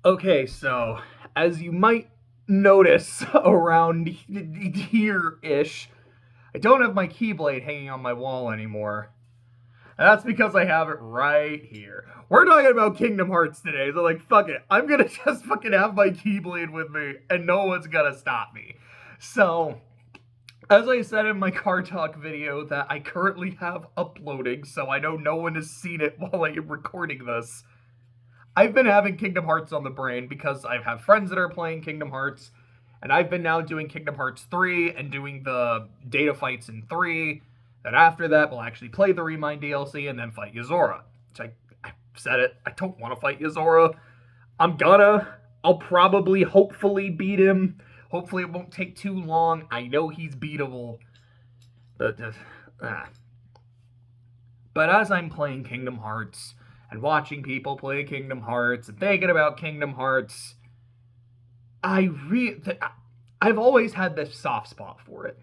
Okay, so as you might notice around here-ish, I don't have my Keyblade hanging on my wall anymore. And that's because I have it right here. We're talking about Kingdom Hearts today, so like, fuck it. I'm gonna just fucking have my Keyblade with me, and no one's gonna stop me. So, as I said in my car talk video that I currently have uploading, so I know no one has seen it while I am recording this, I've been having Kingdom Hearts on the brain because I have friends that are playing Kingdom Hearts, and I've been now doing Kingdom Hearts 3 and doing the data fights in 3. Then after that, we'll actually play the Remind DLC and then fight Yozora. Which I said it, I don't want to fight Yozora. I'm gonna. I'll probably, hopefully, beat him. Hopefully it won't take too long. I know he's beatable. But, but as I'm playing Kingdom Hearts and watching people play Kingdom Hearts and thinking about Kingdom Hearts, I've always had this soft spot for it.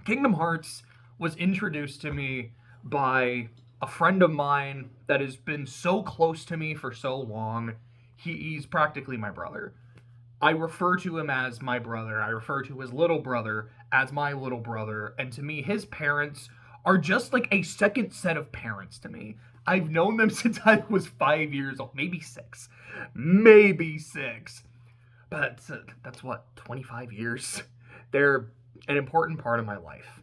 Kingdom Hearts was introduced to me by a friend of mine that has been so close to me for so long. He's practically my brother. I refer to him as my brother. I refer to his little brother as my little brother. And to me, his parents are just like a second set of parents to me. I've known them since I was 5 years old. Maybe 6. Maybe 6. But that's what, 25 years? They're an important part of my life.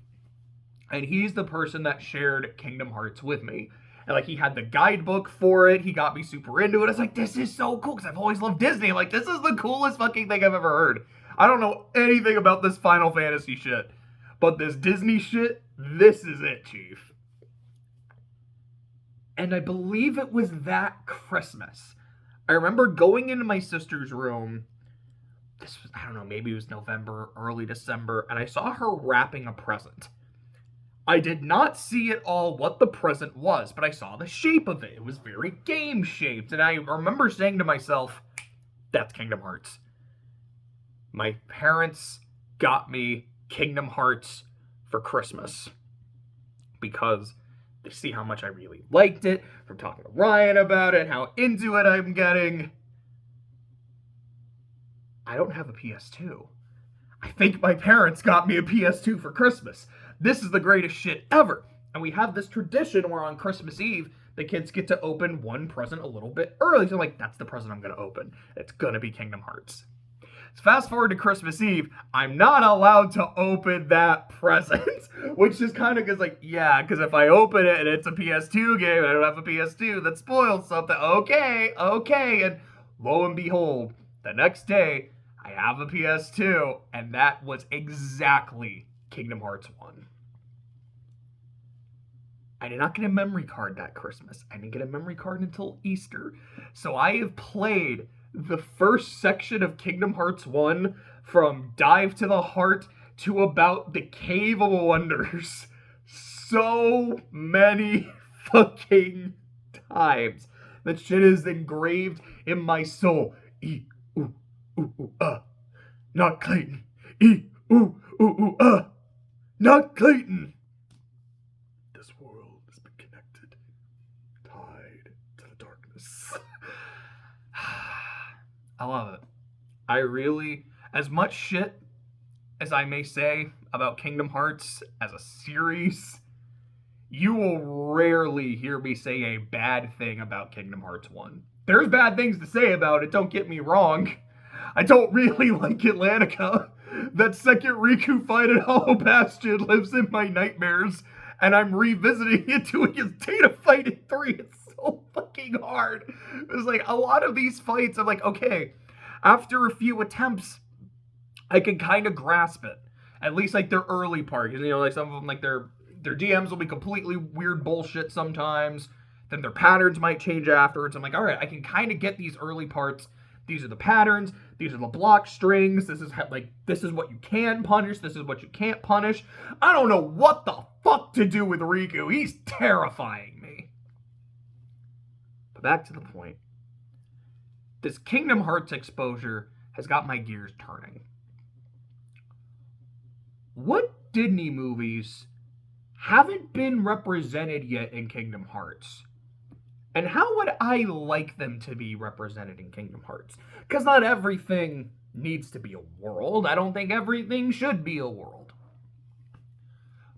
And he's the person that shared Kingdom Hearts with me. And like, he had the guidebook for it. He got me super into it. I was like, this is so cool, because I've always loved Disney. I'm like, this is the coolest fucking thing I've ever heard. I don't know anything about this Final Fantasy shit, but this Disney shit, this is it, chief. And I believe it was that Christmas. I remember going into my sister's room. This was, I don't know, maybe it was November, early December, and I saw her wrapping a present. I did not see at all what the present was, but I saw the shape of it. It was very game-shaped, and I remember saying to myself, that's Kingdom Hearts. My parents got me Kingdom Hearts for Christmas because they see how much I really liked it, from talking to Ryan about it, how into it I'm getting. I don't have a PS2. I think my parents got me a PS2 for Christmas. This is the greatest shit ever. And we have this tradition where on Christmas Eve, the kids get to open one present a little bit early. So like, that's the present I'm going to open. It's going to be Kingdom Hearts. So fast forward to Christmas Eve, I'm not allowed to open that present. Which is kind of because like, yeah, because if I open it and it's a PS2 game and I don't have a PS2, that spoils something. Okay. And lo and behold, the next day, I have a PS2, and that was exactly Kingdom Hearts 1. I did not get a memory card that Christmas. I didn't get a memory card until Easter. So I have played the first section of Kingdom Hearts 1 from Dive to the Heart to about the Cave of Wonders so many fucking times. That shit is engraved in my soul. Not Clayton. Not Clayton. This world has been connected, tied to the darkness. I love it. I really, as much shit as I may say about Kingdom Hearts as a series, you will rarely hear me say a bad thing about Kingdom Hearts 1. There's bad things to say about it, don't get me wrong. I don't really like Atlantica. That second Riku fight at Hollow Bastion lives in my nightmares, and I'm revisiting it doing his data fight in 3. It's so fucking hard. It's like, a lot of these fights, I'm like, okay, after a few attempts, I can kind of grasp it. At least, like, their early part. You know, like, some of them, like, their DMs will be completely weird bullshit sometimes. Then their patterns might change afterwards. I'm like, all right, I can kind of get these early parts. These are the patterns. These are the block strings. This is how, like, this is what you can punish. This is what you can't punish. I don't know what the fuck to do with Riku. He's terrifying me. But back to the point. This Kingdom Hearts exposure has got my gears turning. What Disney movies haven't been represented yet in Kingdom Hearts? And how would I like them to be represented in Kingdom Hearts? Because not everything needs to be a world. I don't think everything should be a world.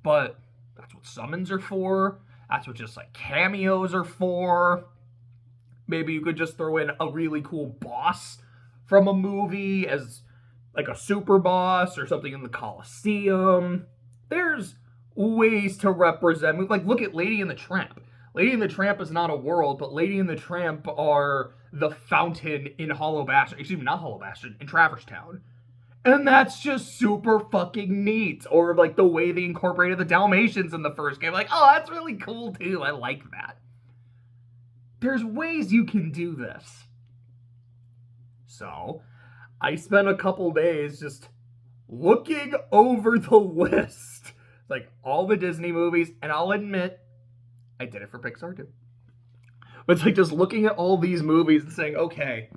But that's what summons are for. That's what just like cameos are for. Maybe you could just throw in a really cool boss from a movie as like a super boss or something in the Colosseum. There's ways to represent. Like, look at Lady and the Tramp. Lady and the Tramp is not a world, but Lady and the Tramp are the fountain in Hollow Bastion. Excuse me, not Hollow Bastion, in Traverse Town. And that's just super fucking neat. Or like the way they incorporated the Dalmatians in the first game. Like, oh, that's really cool too. I like that. There's ways you can do this. So, I spent a couple days just looking over the list. Like, all the Disney movies, and I'll admit, I did it for Pixar too. But it's like just looking at all these movies and saying, okay,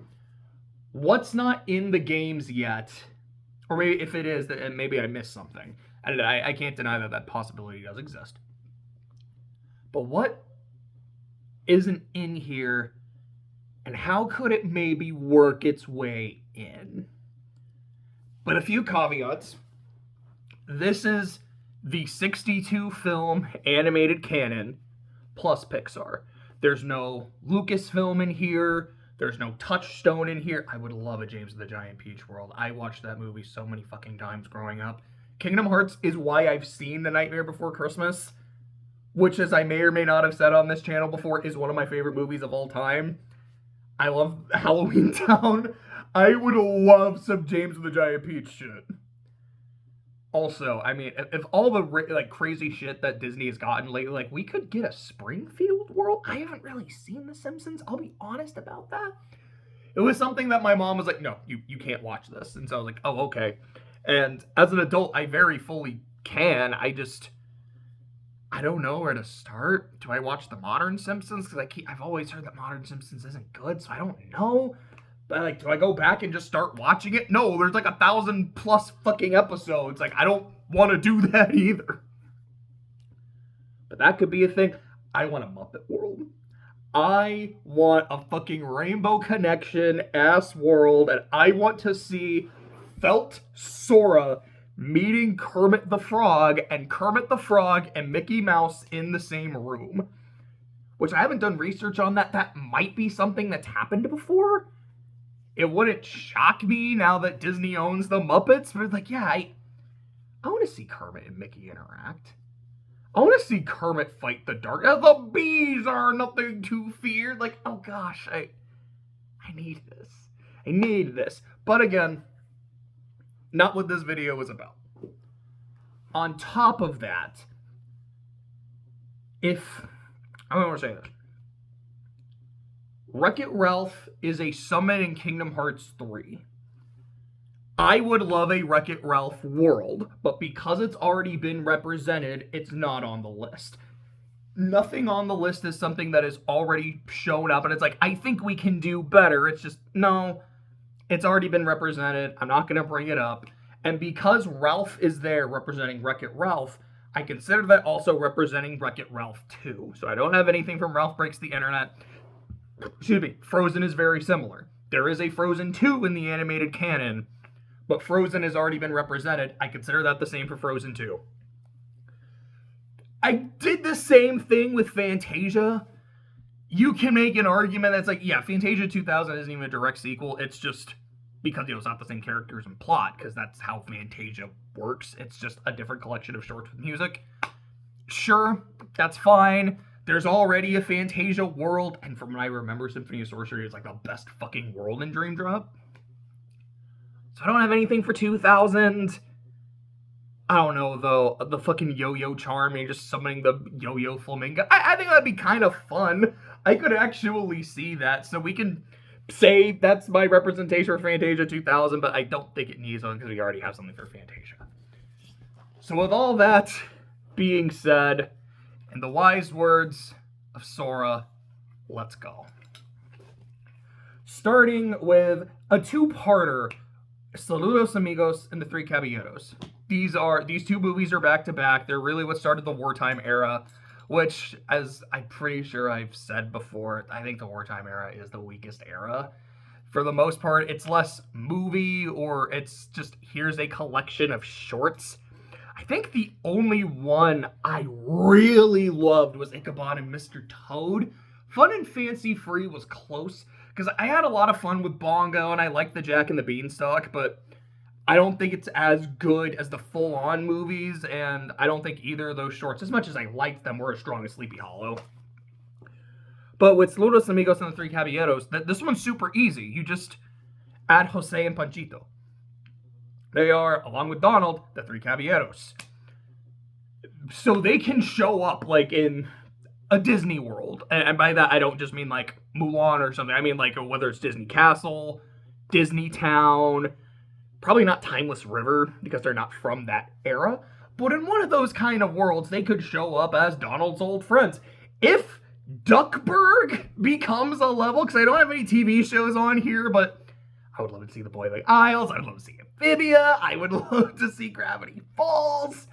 what's not in the games yet? Or maybe if it is, then maybe I missed something. And I can't deny that that possibility does exist. But what isn't in here, and how could it maybe work its way in? But a few caveats. This is the 62 film animated canon plus Pixar. There's no Lucasfilm in here. There's no Touchstone in here. I would love a James and the Giant Peach world. I watched that movie so many fucking times growing up. Kingdom Hearts is why I've seen The Nightmare Before Christmas, which, as I may or may not have said on this channel before, is one of my favorite movies of all time. I love Halloween Town. I would love some James and the Giant Peach shit. Also, I mean, if all the like crazy shit that Disney has gotten lately, like we could get a Springfield world. I haven't really seen The Simpsons. I'll be honest about that. It was something that my mom was like, no, you can't watch this. And so I was like, oh, okay. And as an adult, I very fully can. I don't know where to start. Do I watch the modern Simpsons? Because I've always heard that modern Simpsons isn't good, so I don't know. But like, do I go back and just start watching it? No, there's like 1,000+ fucking episodes. Like, I don't want to do that either. But that could be a thing. I want a Muppet world. I want a fucking Rainbow Connection ass world, and I want to see Felt Sora meeting Kermit the Frog and Mickey Mouse in the same room. Which I haven't done research on that. That might be something that's happened before. It wouldn't shock me now that Disney owns the Muppets, but it's like, yeah, I want to see Kermit and Mickey interact. I want to see Kermit fight the dark. The bees are nothing to fear. Like, oh gosh, I need this. I need this. But again, not what this video was about. On top of that, I don't want to say this. Wreck-It Ralph is a summon in Kingdom Hearts 3. I would love a Wreck-It Ralph world, but because it's already been represented, it's not on the list. Nothing on the list is something that is already shown up, and it's like, I think we can do better. It's just, no, it's already been represented. I'm not going to bring it up. And because Ralph is there representing Wreck-It Ralph, I consider that also representing Wreck-It Ralph 2. So I don't have anything from Ralph Breaks the Internet. Excuse me, Frozen is very similar. There is a Frozen 2 in the animated canon, but Frozen has already been represented. I consider that the same for Frozen 2. I did the same thing with Fantasia. You can make an argument that's like, yeah, Fantasia 2000 isn't even a direct sequel. It's just because, it's not the same characters and plot, because that's how Fantasia works. It's just a different collection of shorts with music. Sure, that's fine. There's already a Fantasia world, and from what I remember, Symphony of Sorcery is like the best fucking world in Dream Drop. So I don't have anything for 2000. I don't know, though. The fucking yo-yo charm and just summoning the yo-yo flamingo. I think that'd be kind of fun. I could actually see that. So we can say that's my representation for Fantasia 2000, but I don't think it needs one because we already have something for Fantasia. So with all that being said, in the wise words of Sora, let's go. Starting with a two-parter, Saludos, Amigos, and the Three Caballeros. These two movies are back-to-back. They're really what started the wartime era. which, as I'm pretty sure I've said before, I think the wartime era is the weakest era. For the most part, it's less movie, or it's just here's a collection of shorts. I think the only one I really loved was Ichabod and Mr. Toad. Fun and Fancy Free was close, because I had a lot of fun with Bongo, and I liked the Jack and the Beanstalk, but I don't think it's as good as the full-on movies, and I don't think either of those shorts, as much as I liked them, were as strong as Sleepy Hollow. But with Saludos, Amigos, and the Three Caballeros, this one's super easy. You just add Jose and Panchito. They are, along with Donald, the Three Caballeros. So they can show up, like, in a Disney World. And by that, I don't just mean, like, Mulan or something. I mean, like, whether it's Disney Castle, Disney Town, probably not Timeless River, because they're not from that era. But in one of those kind of worlds, they could show up as Donald's old friends. If Duckburg becomes a level, because I don't have any TV shows on here, but I would love to see The Boy of the Isles, I would love to see Amphibia, I would love to see Gravity Falls.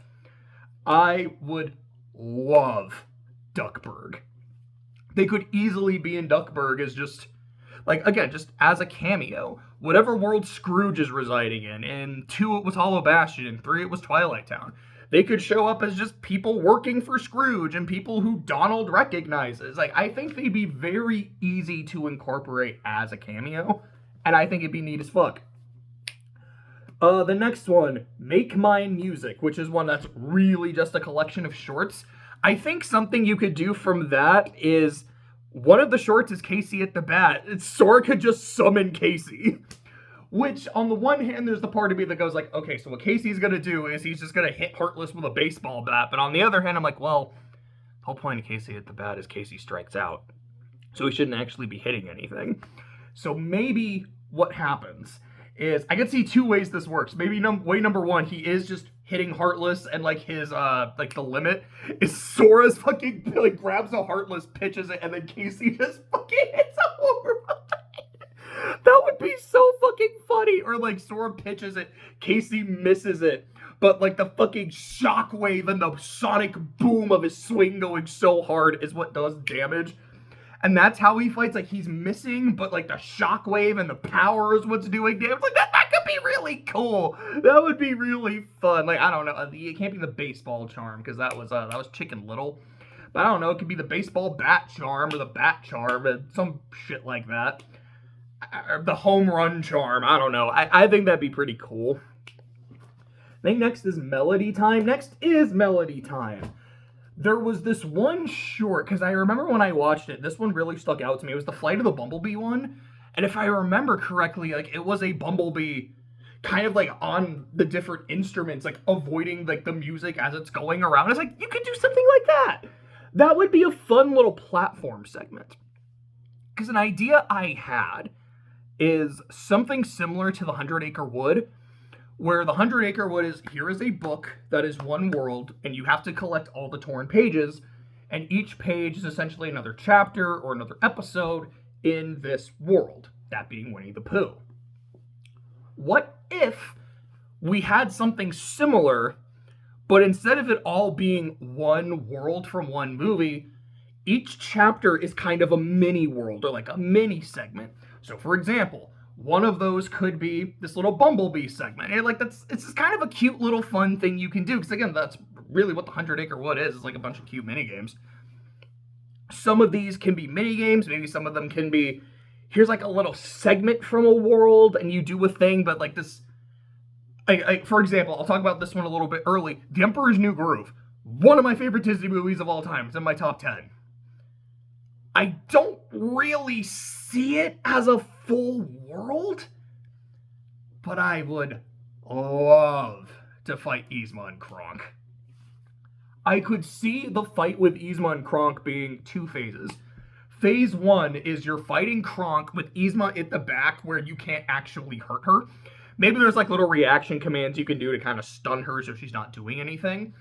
I would love Duckburg. They could easily be in Duckburg as just, like, again, just as a cameo. Whatever world Scrooge is residing in 2 it was Hollow Bastion, in 3 it was Twilight Town. They could show up as just people working for Scrooge and people who Donald recognizes. Like, I think they'd be very easy to incorporate as a cameo, and I think it'd be neat as fuck. The next one, Make Mine Music, which is one that's really just a collection of shorts. I think something you could do from that is, one of the shorts is Casey at the Bat. Sora could just summon Casey. Which, on the one hand, there's the part of me that goes like, okay, so what Casey's gonna do is he's just gonna hit Heartless with a baseball bat. But on the other hand, I'm like, well, the whole point of Casey at the Bat is Casey strikes out. So he shouldn't actually be hitting anything. So maybe what happens is, I can see 2 ways this works. Maybe way number 1, he is just hitting Heartless, and like his, like the limit is Sora's fucking, like, grabs a Heartless, pitches it, and then Casey just fucking hits a home run. That would be so fucking funny. Or like Sora pitches it, Casey misses it, but like the fucking shockwave and the sonic boom of his swing going so hard is what does damage. And that's how he fights. Like, he's missing, but like the shockwave and the power is what's doing damage. Like, that could be really cool. That would be really fun. Like, I don't know. It can't be the baseball charm, because that was Chicken Little. But I don't know. It could be the baseball bat charm or the bat charm and some shit like that. Or the home run charm. I don't know. I think that'd be pretty cool. I think next is Melody Time. Next is Melody Time. There was this one short, because I remember when I watched it, this one really stuck out to me. It was the Flight of the Bumblebee one. And if I remember correctly, like, it was a bumblebee kind of like on the different instruments, like avoiding like the music as it's going around. It's like, you could do something like that. That would be a fun little platform segment. Because an idea I had is something similar to the 100 Acre Wood, where the 100 Acre Wood is, here is a book that is one world, and you have to collect all the torn pages, and each page is essentially another chapter or another episode in this world, that being Winnie the Pooh. What if we had something similar, but instead of it all being one world from one movie, each chapter is kind of a mini world, or like a mini segment. So, for example, one of those could be this little Bumblebee segment. And, like, it's just kind of a cute little fun thing you can do. Because, again, that's really what the 100 Acre Wood is. It's like a bunch of cute minigames. Some of these can be minigames. Maybe some of them can be, here's like a little segment from a world and you do a thing. But, like, this, for example, I'll talk about this one a little bit early. The Emperor's New Groove. One of my favorite Disney movies of all time. It's in my top 10. I don't really see it as a full world, but I would love to fight Yzma and Kronk. I could see the fight with Yzma and Kronk being 2 phases. Phase 1 is you're fighting Kronk with Yzma at the back where you can't actually hurt her. Maybe there's like little reaction commands you can do to kind of stun her so she's not doing anything.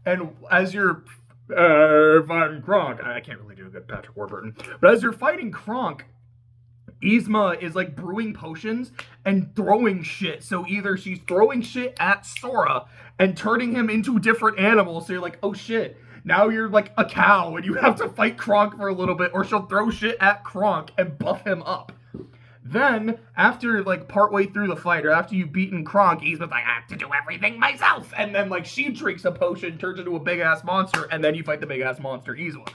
And as you're fighting Kronk, I can't really do a good Patrick Warburton, but as you're fighting Kronk, Yzma is like brewing potions and throwing shit. So either she's throwing shit at Sora and turning him into different animals, so you're like, oh shit, Now you're like a cow and you have to fight Kronk for a little bit, or she'll throw shit at Kronk and buff him up. Then, after, like, partway through the fight, or after you've beaten Kronk, Yzma's like, I have to do everything myself. And then, like, she drinks a potion, turns into a big-ass monster, and then you fight the big-ass monster, Yzma.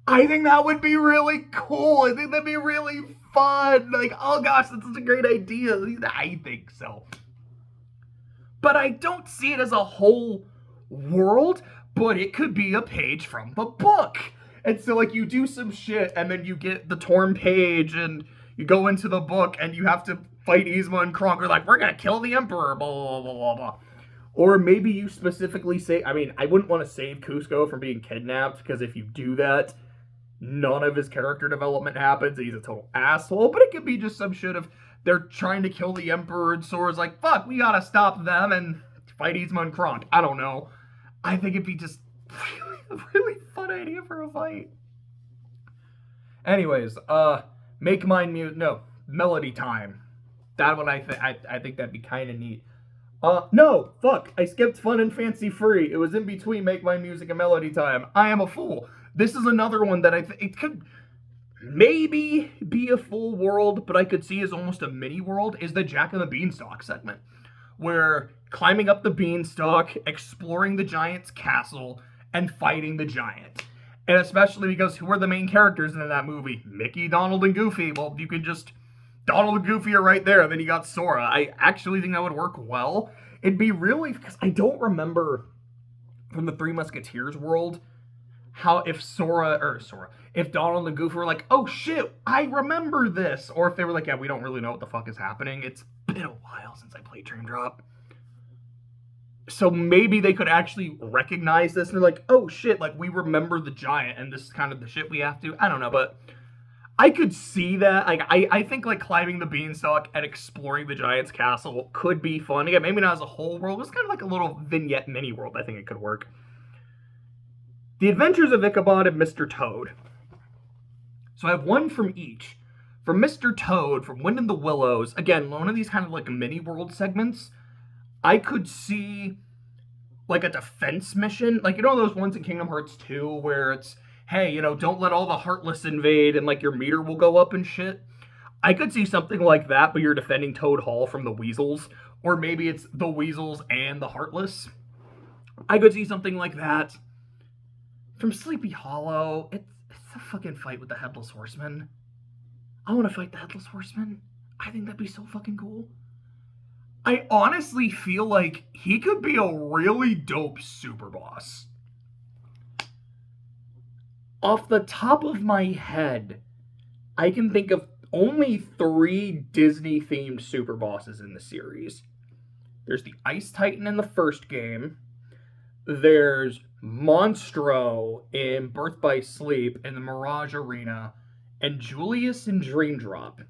I think that would be really cool. I think that'd be really fun. Like, oh gosh, that's such a great idea. I think so. But I don't see it as a whole world, but it could be a page from the book. And so, like, you do some shit, and then you get the torn page, and you go into the book, and you have to fight Yzma and Kronk. Are like, we're gonna kill the Emperor, blah, blah, blah, blah, blah. Or maybe you specifically say, I mean, I wouldn't want to save Kuzco from being kidnapped, because if you do that, none of his character development happens. He's a total asshole. But it could be just some shit of they're trying to kill the Emperor, and Sora's like, fuck, we gotta stop them and fight Yzma and Kronk. I don't know. I think it'd be just a really fun idea for a fight. Anyways, Make Mine Mute. No, Melody Time. That one I think that'd be kind of neat. No, fuck. I skipped Fun and Fancy Free. It was in between Make Mine Music and Melody Time. I am a fool. This is another one that it could maybe be a full world, but I could see as almost a mini world, is the Jack and the Beanstalk segment. Where climbing up the beanstalk, exploring the giant's castle, and fighting the giant. And especially because who are the main characters in that movie? Mickey, Donald, and Goofy. Well, you can just... Donald and Goofy are right there, and then you got Sora. I actually think that would work well. It'd be really... Because I don't remember from the Three Musketeers world how if if Donald and Goofy were like, oh shit, I remember this. Or if they were like, yeah, we don't really know what the fuck is happening. It's been a while since I played Dream Drop. So maybe they could actually recognize this and they're like, oh shit, like we remember the giant and this is kind of the shit we have to. I don't know, but I could see that. Like I think like climbing the beanstalk and exploring the giant's castle could be fun. Again, maybe not as a whole world. It's kind of like a little vignette mini world. I think it could work. The Adventures of Ichabod and Mr. Toad. So I have one from each. For Mr. Toad, from Wind in the Willows, again, one of these kind of like mini world segments, I could see like a defense mission. Like, you know those ones in Kingdom Hearts 2 where it's, hey, you know, don't let all the Heartless invade and like your meter will go up and shit. I could see something like that, but you're defending Toad Hall from the Weasels. Or maybe it's the Weasels and the Heartless. I could see something like that. From Sleepy Hollow, it's a fucking fight with the Headless Horseman. I want to fight the Headless Horseman. I think that'd be so fucking cool. I honestly feel like he could be a really dope super boss. Off the top of my head, I can think of only 3 Disney-themed super bosses in the series. There's the Ice Titan in the first game. There's Monstro in Birth by Sleep in the Mirage Arena. And Julius in Dream Drop.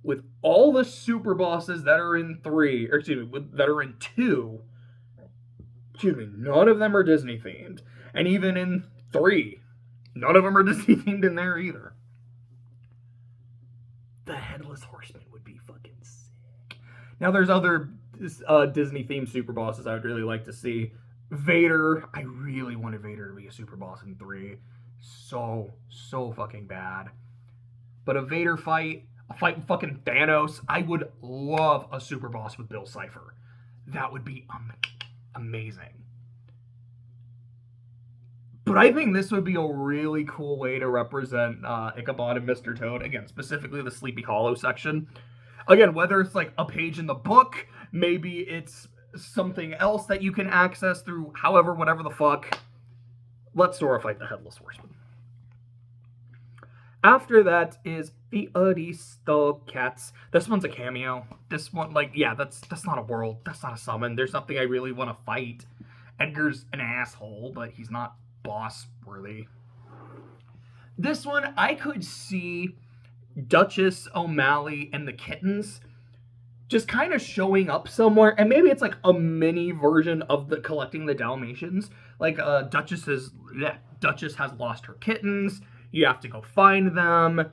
With all the super bosses that are in 2, none of them are Disney themed. And even in 3, none of them are Disney themed in there either. The Headless Horseman would be fucking sick. Now there's other Disney themed super bosses I would really like to see. Vader, I really wanted Vader to be a super boss in 3. So fucking bad. But a Vader fight, a fight with fucking Thanos, I would love a super boss with Bill Cipher. That would be amazing. But I think this would be a really cool way to represent Ichabod and Mr. Toad. Again, specifically the Sleepy Hollow section. Again, whether it's like a page in the book, maybe it's something else that you can access through whatever the fuck. Let's Sora fight the Headless Horseman. After that is the Aristocats. This one's a cameo. This one, like, yeah, that's not a world. That's not a summon. There's nothing I really want to fight. Edgar's an asshole, but he's not boss-worthy. This one, I could see Duchess, O'Malley, and the kittens just kind of showing up somewhere, and maybe it's like a mini version of the collecting the Dalmatians. Like, Duchess has lost her kittens. You have to go find them.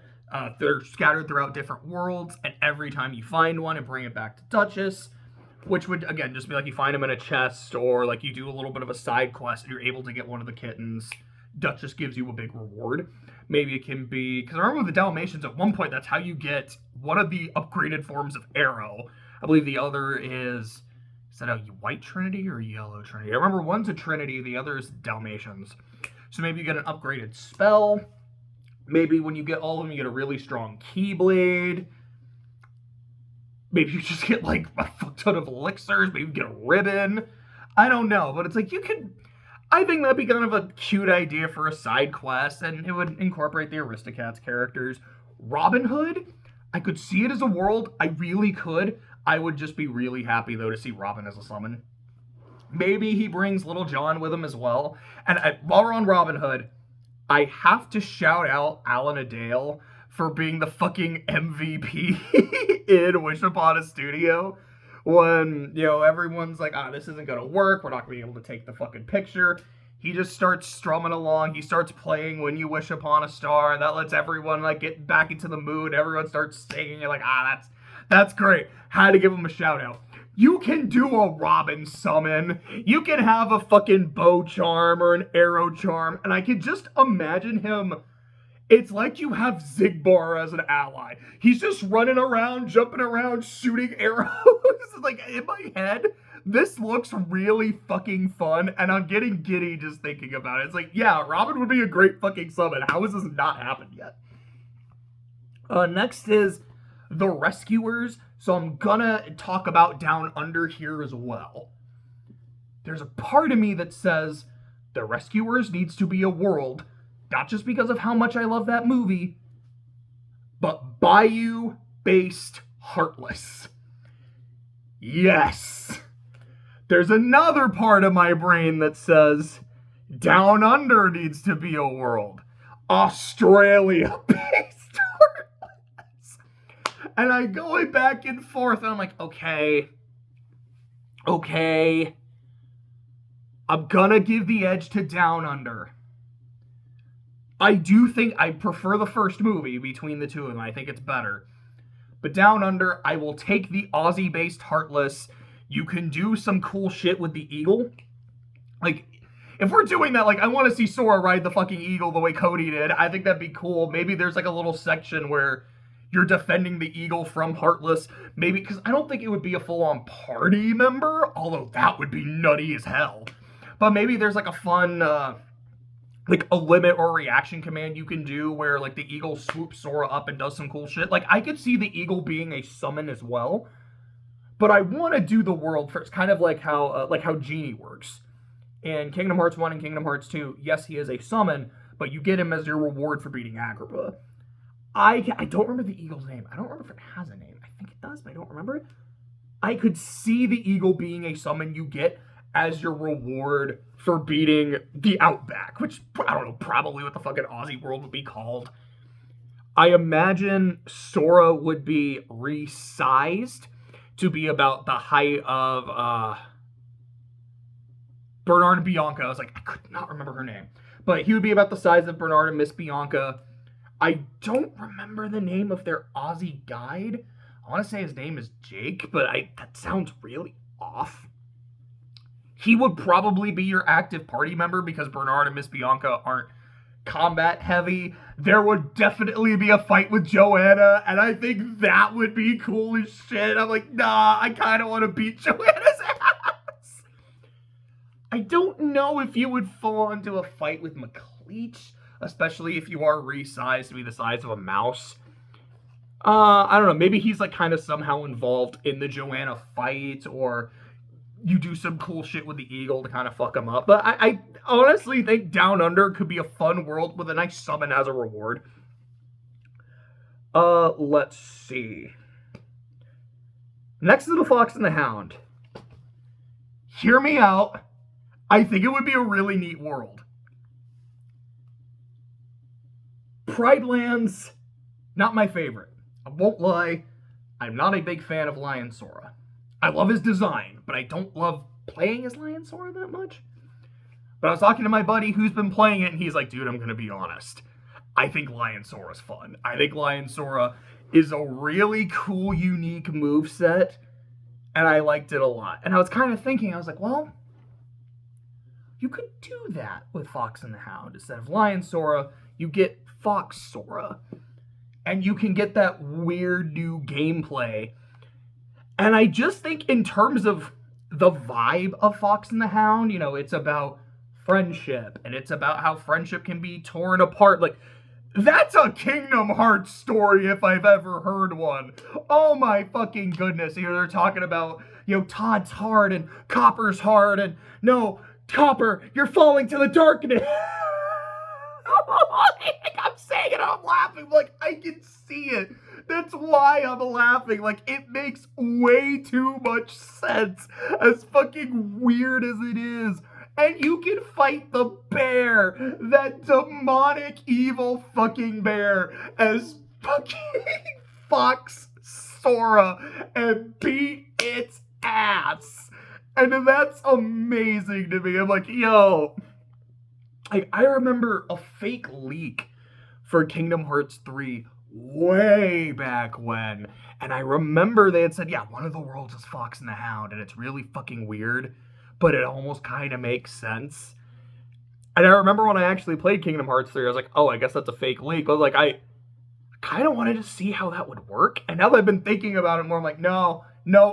They're scattered throughout different worlds, and every time you find one and bring it back to Duchess. which would, again, just be like you find them in a chest, or like you do a little bit of a side quest and you're able to get one of the kittens. Duchess gives you a big reward. Maybe it can be, because I remember with the Dalmatians at one point, that's how you get one of the upgraded forms of arrow. I believe the other is that a white trinity or a yellow trinity? I remember one's a trinity, the other is Dalmatians. So maybe you get an upgraded spell. Maybe when you get all of them, you get a really strong keyblade. Maybe you just get like a fuck ton of elixirs. Maybe you get a ribbon. I don't know, but it's like you could. I think that'd be kind of a cute idea for a side quest, and it would incorporate the Aristocats characters. Robin Hood, I could see it as a world. I really could. I would just be really happy though to see Robin as a summon. Maybe he brings Little John with him as well. And while we're on Robin Hood, I have to shout out Alan Adale for being the fucking MVP in Wish Upon a Studio. When, everyone's like, this isn't gonna work, we're not gonna be able to take the fucking picture. He just starts strumming along, he starts playing When You Wish Upon a Star, that lets everyone, get back into the mood, everyone starts singing, you're like, that's great. Had to give him a shout out. You can do a Robin summon. You can have a fucking bow charm or an arrow charm. And I can just imagine him. It's like you have Zigbar as an ally. He's just running around, jumping around, shooting arrows. In my head, this looks really fucking fun. And I'm getting giddy just thinking about it. It's like, yeah, Robin would be a great fucking summon. How has this not happened yet? Next is the Rescuers. So I'm gonna talk about Down Under here as well. There's a part of me that says the Rescuers needs to be a world, not just because of how much I love that movie, but bayou-based Heartless. Yes! There's another part of my brain that says Down Under needs to be a world, Australia-based. And I'm going back and forth, and I'm like, okay. I'm gonna give the edge to Down Under. I do think I prefer the first movie between the two of them. I think it's better. But Down Under, I will take the Aussie-based Heartless. You can do some cool shit with the eagle. If we're doing that, I want to see Sora ride the fucking eagle the way Cody did. I think that'd be cool. Maybe there's a little section where you're defending the eagle from Heartless. Maybe, because I don't think it would be a full-on party member, although that would be nutty as hell. But maybe there's a fun, a limit or reaction command you can do where, the eagle swoops Sora up and does some cool shit. I could see the eagle being a summon as well. But I want to do the world first, kind of like how Genie works. In Kingdom Hearts 1 and Kingdom Hearts 2, yes, he is a summon, but you get him as your reward for beating Agrabah. I don't remember the eagle's name. I don't remember if it has a name. I think it does, but I don't remember it. I could see the eagle being a summon you get as your reward for beating the Outback, which, I don't know, probably what the fucking Aussie world would be called. I imagine Sora would be resized to be about the height of Bernard and Bianca. I could not remember her name. But he would be about the size of Bernard and Miss Bianca. I don't remember the name of their Aussie guide. I want to say his name is Jake, but that sounds really off. He would probably be your active party member because Bernard and Miss Bianca aren't combat heavy. There would definitely be a fight with Joanna, and I think that would be cool as shit. I'm like, nah, I kind of want to beat Joanna's ass. I don't know if you would fall into a fight with McLeach, especially if you are resized to be the size of a mouse. I don't know, maybe he's kind of somehow involved in the Joanna fight, or you do some cool shit with the eagle to kind of fuck him up. But I honestly think Down Under could be a fun world with a nice summon as a reward. Let's see. Next to the Fox and the Hound. Hear me out. I think it would be a really neat world. Pride Lands, not my favorite. I won't lie, I'm not a big fan of Lion Sora. I love his design, but I don't love playing as Lion Sora that much. But I was talking to my buddy who's been playing it, and he's like, dude, I'm going to be honest. I think Lion Sora's fun. I think Lion Sora is a really cool, unique moveset. And I liked it a lot. And I was kind of thinking, I was like, well, you could do that with Fox and the Hound. Instead of Lion Sora, you get Fox Sora. And you can get that weird new gameplay. And I just think in terms of the vibe of Fox and the Hound, it's about friendship. And it's about how friendship can be torn apart. Like, that's a Kingdom Hearts story if I've ever heard one. Oh my fucking goodness. Here they're talking about, Todd's heart and Copper's heart. And no, Copper, you're falling to the darkness. I'm saying it, I'm laughing. Like, I can see it. That's why I'm laughing. Like, it makes way too much sense. As fucking weird as it is. And you can fight the bear. That demonic, evil fucking bear. As fucking Fox Sora. And beat its ass. And that's amazing to me. I'm like, yo. I remember a fake leak for Kingdom Hearts 3 way back when. And I remember they had said, yeah, one of the worlds is Fox and the Hound. And it's really fucking weird. But it almost kind of makes sense. And I remember when I actually played Kingdom Hearts 3, I was like, oh, I guess that's a fake leak. But like, I kind of wanted to see how that would work. And now that I've been thinking about it more, I'm like, no,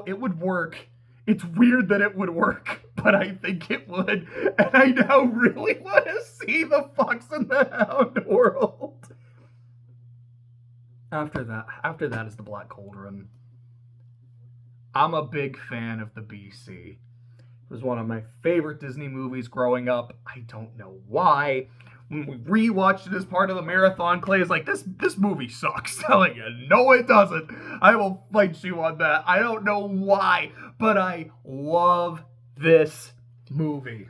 it would work. It's weird that it would work, but I think it would. And I now really want to see the Fox and the Hound world. After that is the Black Cauldron. I'm a big fan of the BC. It was one of my favorite Disney movies growing up. I don't know why. When we rewatched it as part of the marathon, Clay is like, this movie sucks. I'm like, no, it doesn't. I will fight you on that. I don't know why, but I love this movie.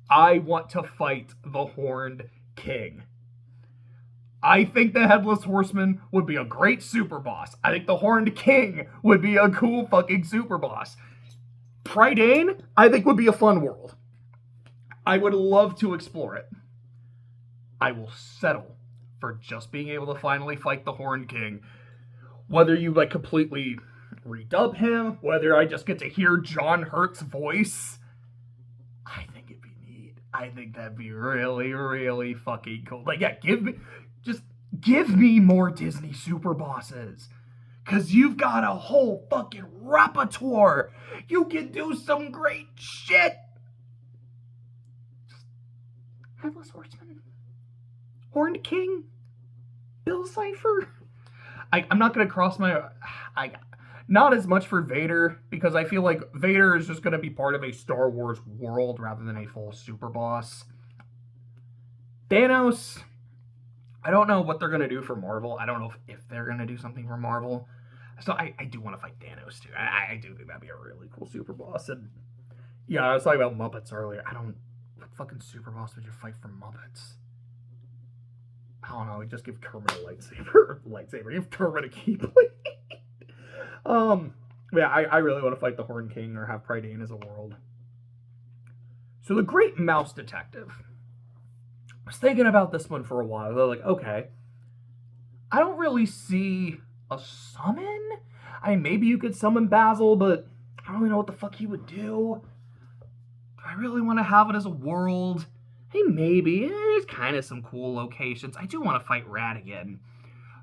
I want to fight the Horned King. I think the Headless Horseman would be a great super boss. I think the Horned King would be a cool fucking super boss. Prydain, I think, would be a fun world. I would love to explore it. I will settle for just being able to finally fight the Horned King. Whether you completely redub him, whether I just get to hear John Hurt's voice, I think it'd be neat. I think that'd be really, really fucking cool. Give me more Disney super bosses. Cause you've got a whole fucking repertoire. You can do some great shit. Headless Horseman, Horned King, Bill Cipher. I'm not going to cross my... not as much for Vader, because I feel like Vader is just going to be part of a Star Wars world rather than a full super boss. Thanos, I don't know what they're going to do for Marvel. I don't know if they're going to do something for Marvel. So I do want to fight Thanos, too. I do think that'd be a really cool super boss. And yeah, I was talking about Muppets earlier. What fucking super boss would you fight for Muppets? I don't know. Just give Kermit a lightsaber. Give Kermit a keyblade. Yeah, I really want to fight the Horned King or have Prydain as a world. So the Great Mouse Detective. I was thinking about this one for a while. They're like, okay, I don't really see a summon. Maybe you could summon Basil, but I don't really know what the fuck he would do. I really want to have it as a world. Hey, maybe. There's kind of some cool locations. I do want to fight Ratigan.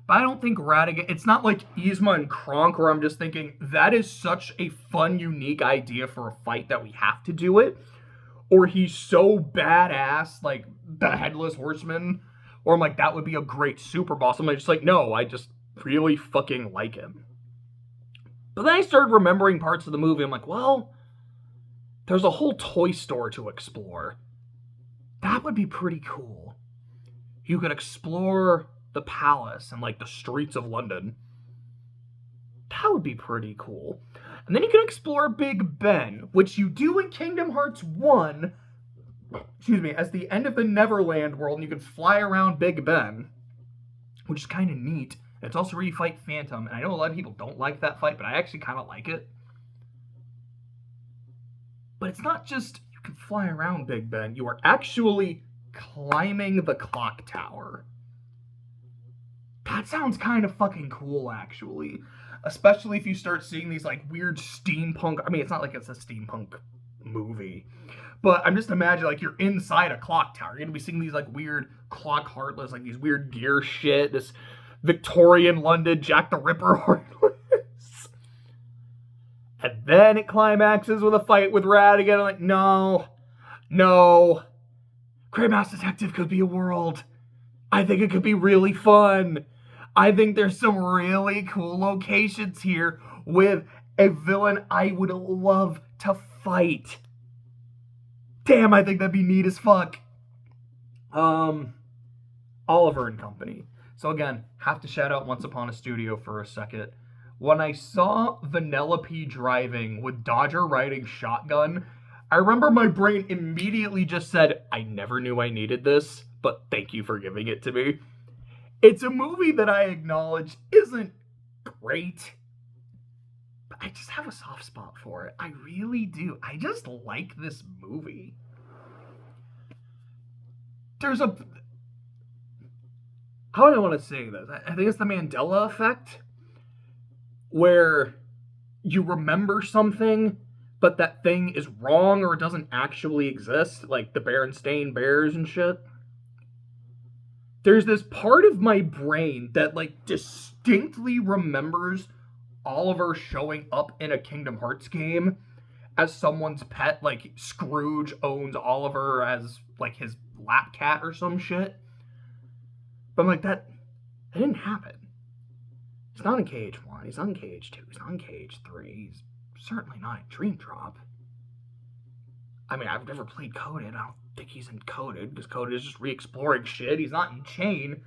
But I don't think Ratigan... It's not like Yzma and Kronk where I'm just thinking, that is such a fun, unique idea for a fight that we have to do it. Or he's so badass, like the Headless Horseman. Or I'm like, that would be a great super boss. I'm just like, no, I just really fucking like him. But then I started remembering parts of the movie. I'm like, well... There's a whole toy store to explore. That would be pretty cool. You could explore the palace and the streets of London. That would be pretty cool. And then you can explore Big Ben, which you do in Kingdom Hearts 1, as the end of the Neverland world, and you can fly around Big Ben, which is kind of neat. And it's also where you fight Phantom, and I know a lot of people don't like that fight, but I actually kind of like it. But it's not just you can fly around Big Ben. You are actually climbing the clock tower. That sounds kind of fucking cool, actually. Especially if you start seeing these, like, weird steampunk... I mean, it's not like it's a steampunk movie. But I'm just imagining, like, you're inside a clock tower. You're going to be seeing these, like, weird clock heartless, like, these weird gear shit. This Victorian London Jack the Ripper heartless. And then it climaxes with a fight with Radigan. I'm like, no. Great Mouse Detective could be a world. I think it could be really fun. I think there's some really cool locations here with a villain I would love to fight. Damn, I think that'd be neat as fuck. Oliver and Company. So again, have to shout out Once Upon a Studio for a second. When I saw Vanellope driving with Dodger riding shotgun, I remember my brain immediately just said, I never knew I needed this, but thank you for giving it to me. It's a movie that I acknowledge isn't great, but I just have a soft spot for it. I really do. I just like this movie. There's a... How do I want to say this? I think it's the Mandela effect, where you remember something, but that thing is wrong or it doesn't actually exist, like the Berenstain Bears and shit. There's this part of my brain that, like, distinctly remembers Oliver showing up in a Kingdom Hearts game as someone's pet. Like, Scrooge owns Oliver as, like, his lap cat or some shit. But I'm like, that didn't happen. He's not in KH1, he's not in KH2, he's not in KH3, he's certainly not in Dream Drop. I mean, I've never played Coded. I don't think he's in Coded, because Coded is just re-exploring shit. He's not in Chain.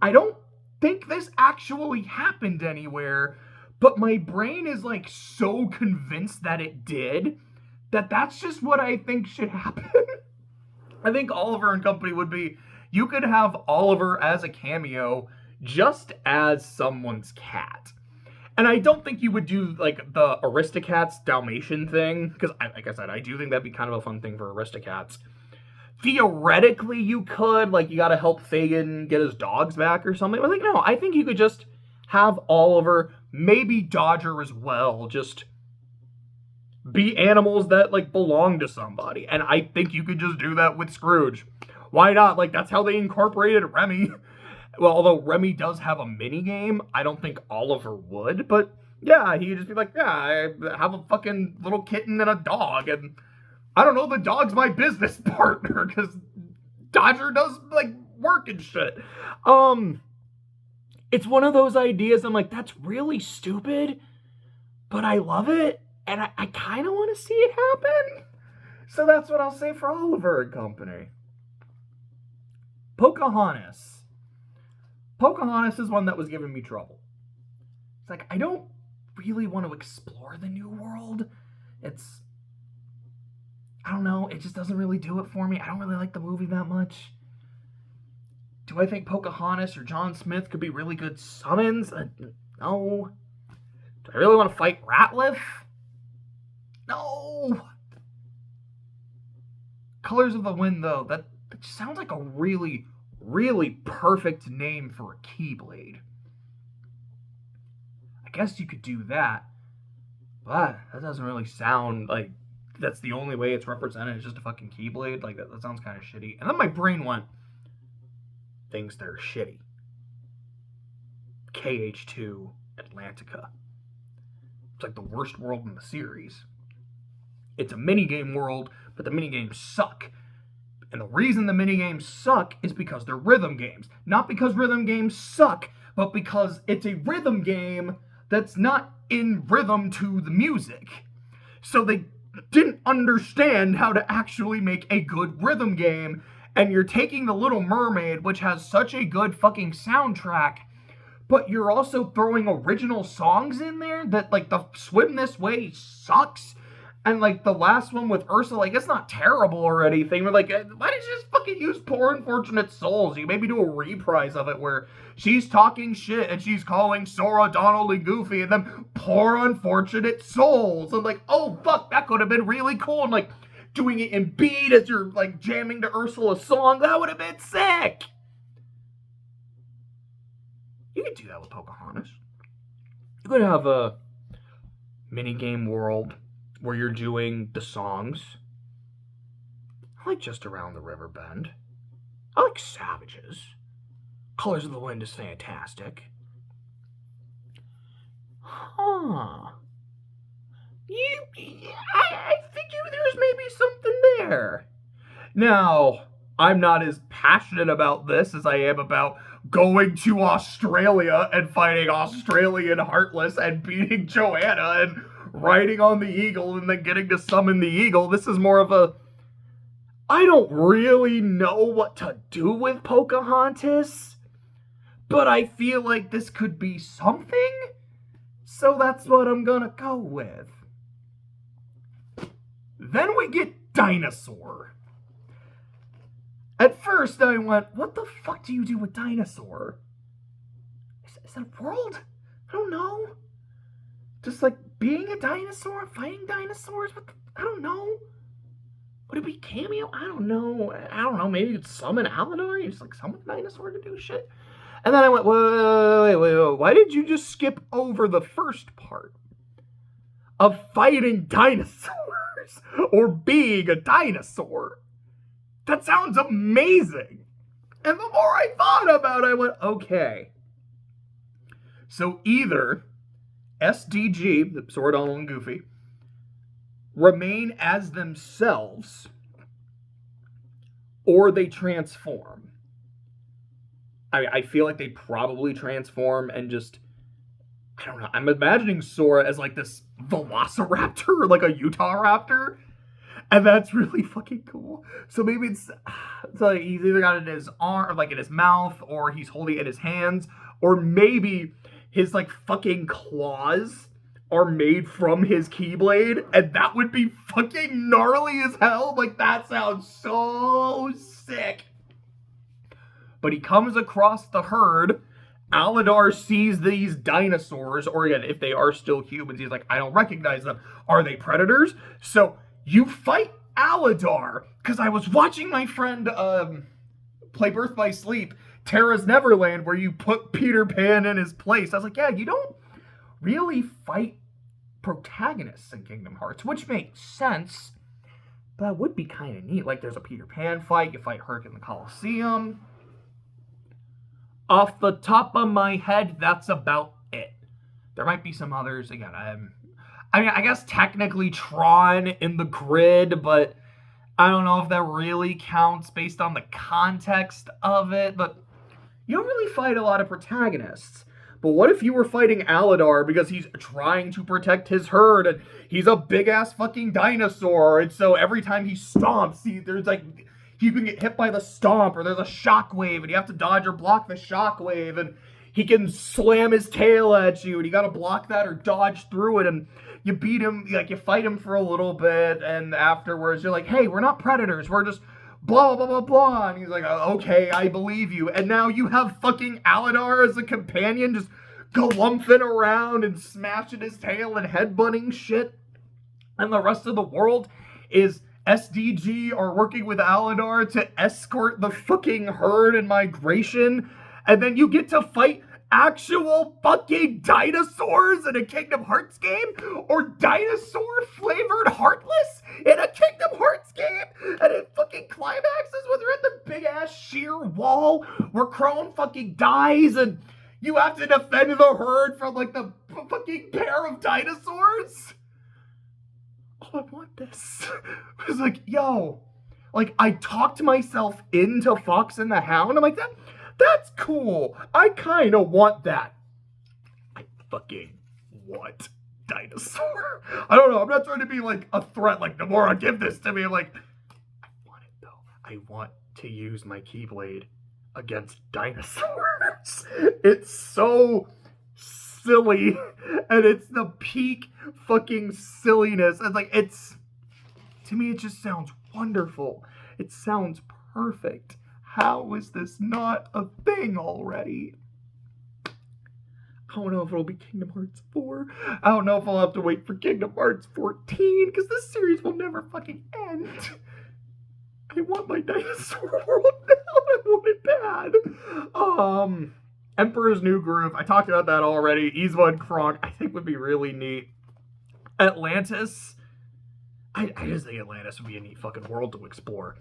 I don't think this actually happened anywhere, but my brain is, like, so convinced that it did, that that's just what I think should happen. I think Oliver and Company would be, you could have Oliver as a cameo just as someone's cat. And I don't think you would do, like, the Aristocats Dalmatian thing, because, like I said, I do think that'd be kind of a fun thing for Aristocats. Theoretically, you could, like, you gotta help Fagin get his dogs back or something. But, like, no, I think you could just have Oliver, maybe Dodger as well, just be animals that, like, belong to somebody. And I think you could just do that with Scrooge. Why not? Like, that's how they incorporated Remy. Well, although Remy does have a mini game, I don't think Oliver would. But yeah, he'd just be like, yeah, I have a fucking little kitten and a dog, and I don't know, the dog's my business partner because Dodger does, like, work and shit. It's one of those ideas I'm like, that's really stupid, but I love it, and I kind of want to see it happen. So that's what I'll say for Oliver and Company. Pocahontas. Pocahontas is one that was giving me trouble. It's like, I don't really want to explore the New World. I don't know, it just doesn't really do it for me. I don't really like the movie that much. Do I think Pocahontas or John Smith could be really good summons? No. Do I really want to fight Ratliff? No. Colors of the Wind, though, that just sounds like a really, really perfect name for a Keyblade. I guess you could do that, but that doesn't really sound like that's the only way it's represented. It's just a fucking Keyblade. Like, that sounds kind of shitty. And then my brain went, things that are shitty. KH2 Atlantica. It's like the worst world in the series. It's a minigame world, but the minigames suck. And the reason the minigames suck is because they're rhythm games. Not because rhythm games suck, but because it's a rhythm game that's not in rhythm to the music. So they didn't understand how to actually make a good rhythm game, and you're taking The Little Mermaid, which has such a good fucking soundtrack, but you're also throwing original songs in there that, like, the Swim This Way sucks. And, like, the last one with Ursula, like, it's not terrible or anything. We're like, why did you just fucking use Poor Unfortunate Souls? You maybe do a reprise of it where she's talking shit and she's calling Sora, Donald, and Goofy, and then Poor Unfortunate Souls. And, like, oh, fuck, that could have been really cool. And, like, doing it in beat as you're, like, jamming to Ursula's song, that would have been sick. You could do that with Pocahontas. You could have a minigame world where you're doing the songs. I like Just Around the River Bend. I like Savages. Colors of the Wind is fantastic. Huh. I think there's maybe something there. Now, I'm not as passionate about this as I am about going to Australia and fighting Australian Heartless and beating Joanna and riding on the eagle and then getting to summon the eagle. This is more of a, I don't really know what to do with Pocahontas, but I feel like this could be something, so that's what I'm gonna go with. Then we get Dinosaur. At first I went, what the fuck do you do with Dinosaur? Is that a world? I don't know. Just like being a dinosaur, fighting dinosaurs? I don't know. Would it be cameo? I don't know. Maybe you'd summon Aladar? You just like summon a dinosaur to do shit? And then I went, wait. Why did you just skip over the first part of fighting dinosaurs or being a dinosaur? That sounds amazing. And the more I thought about it, I went, okay. So either SDG, the Sword, Donald, and Goofy, remain as themselves, or they transform. I feel like they probably transform and just, I don't know, I'm imagining Sora as like this velociraptor, like a Utah raptor, and that's really fucking cool. So maybe it's like he's either got it in his arm, like in his mouth, or he's holding it in his hands, or maybe his like fucking claws are made from his Keyblade, and that would be fucking gnarly as hell. Like, that sounds so sick. But he comes across the herd. Aladar sees these dinosaurs, or again, if they are still humans, he's like, I don't recognize them. Are they predators? So you fight Aladar, because I was watching my friend play Birth by Sleep, Terra's Neverland, where you put Peter Pan in his place. I was like, yeah, you don't really fight protagonists in Kingdom Hearts, which makes sense, but that would be kind of neat. Like, there's a Peter Pan fight, you fight Herc in the Coliseum. Off the top of my head, that's about it. There might be some others. Again, I mean, I guess technically Tron in the grid, but I don't know if that really counts based on the context of it, but you don't really fight a lot of protagonists. But what if you were fighting Aladar because he's trying to protect his herd, and he's a big-ass fucking dinosaur, and so every time he stomps, there's like, you can get hit by the stomp, or there's a shockwave, and you have to dodge or block the shockwave, and he can slam his tail at you, and you gotta block that or dodge through it, and you beat him, like, you fight him for a little bit, and afterwards you're like, hey, we're not predators, we're just blah, blah, blah, blah, and he's like, okay, I believe you, and now you have fucking Aladar as a companion, just galumphing around and smashing his tail and headbutting shit, and the rest of the world is SDG are working with Aladar to escort the fucking herd in migration, and then you get to fight actual fucking dinosaurs in a Kingdom Hearts game, or dinosaur-flavored Heartless in a Kingdom Hearts game, and it fucking climaxes when they're at the big-ass sheer wall where Crone fucking dies, and you have to defend the herd from, like, the fucking pair of dinosaurs. Oh, I want this. I was like, yo, like, I talked myself into Fox and the Hound. I'm like, that's cool. I kind of want that. I fucking want Dinosaur. I don't know. I'm not trying to be like a threat, like, Nomura, give this to me. I'm like, I want it, though. I want to use my Keyblade against dinosaurs. It's so silly, and it's the peak fucking silliness. It's like, to me, it just sounds wonderful. It sounds perfect. How is this not a thing already? I don't know if it'll be Kingdom Hearts 4. I don't know if I'll have to wait for Kingdom Hearts 14, because this series will never fucking end. I want my dinosaur world now, and I want it bad. Emperor's New Groove. I talked about that already. Yzma and Kronk, I think would be really neat. Atlantis. I just think Atlantis would be a neat fucking world to explore.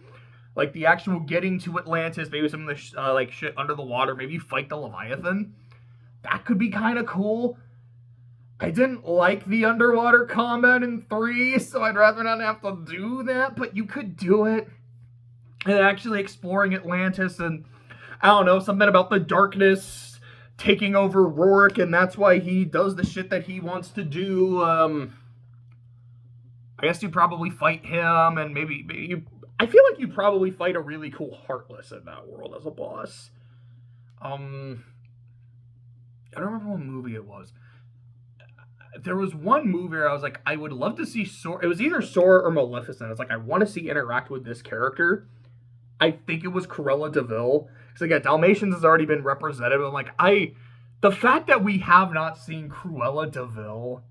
Like the actual getting to Atlantis, maybe some of the like shit under the water. Maybe you fight the Leviathan. That could be kind of cool. I didn't like the underwater combat in 3, so I'd rather not have to do that, but you could do it. And actually exploring Atlantis, and I don't know, something about the darkness taking over Rourke, and that's why he does the shit that he wants to do. I guess you probably fight him, and maybe you... I feel like you probably fight a really cool Heartless in that world as a boss. I don't remember what movie it was. There was one movie where I was like, I would love to see Sora. It was either Sora or Maleficent. I was like, I want to see interact with this character. I think it was Cruella de Vil. Because again, Dalmatians has already been represented. I'm like, the fact that we have not seen Cruella de Vil.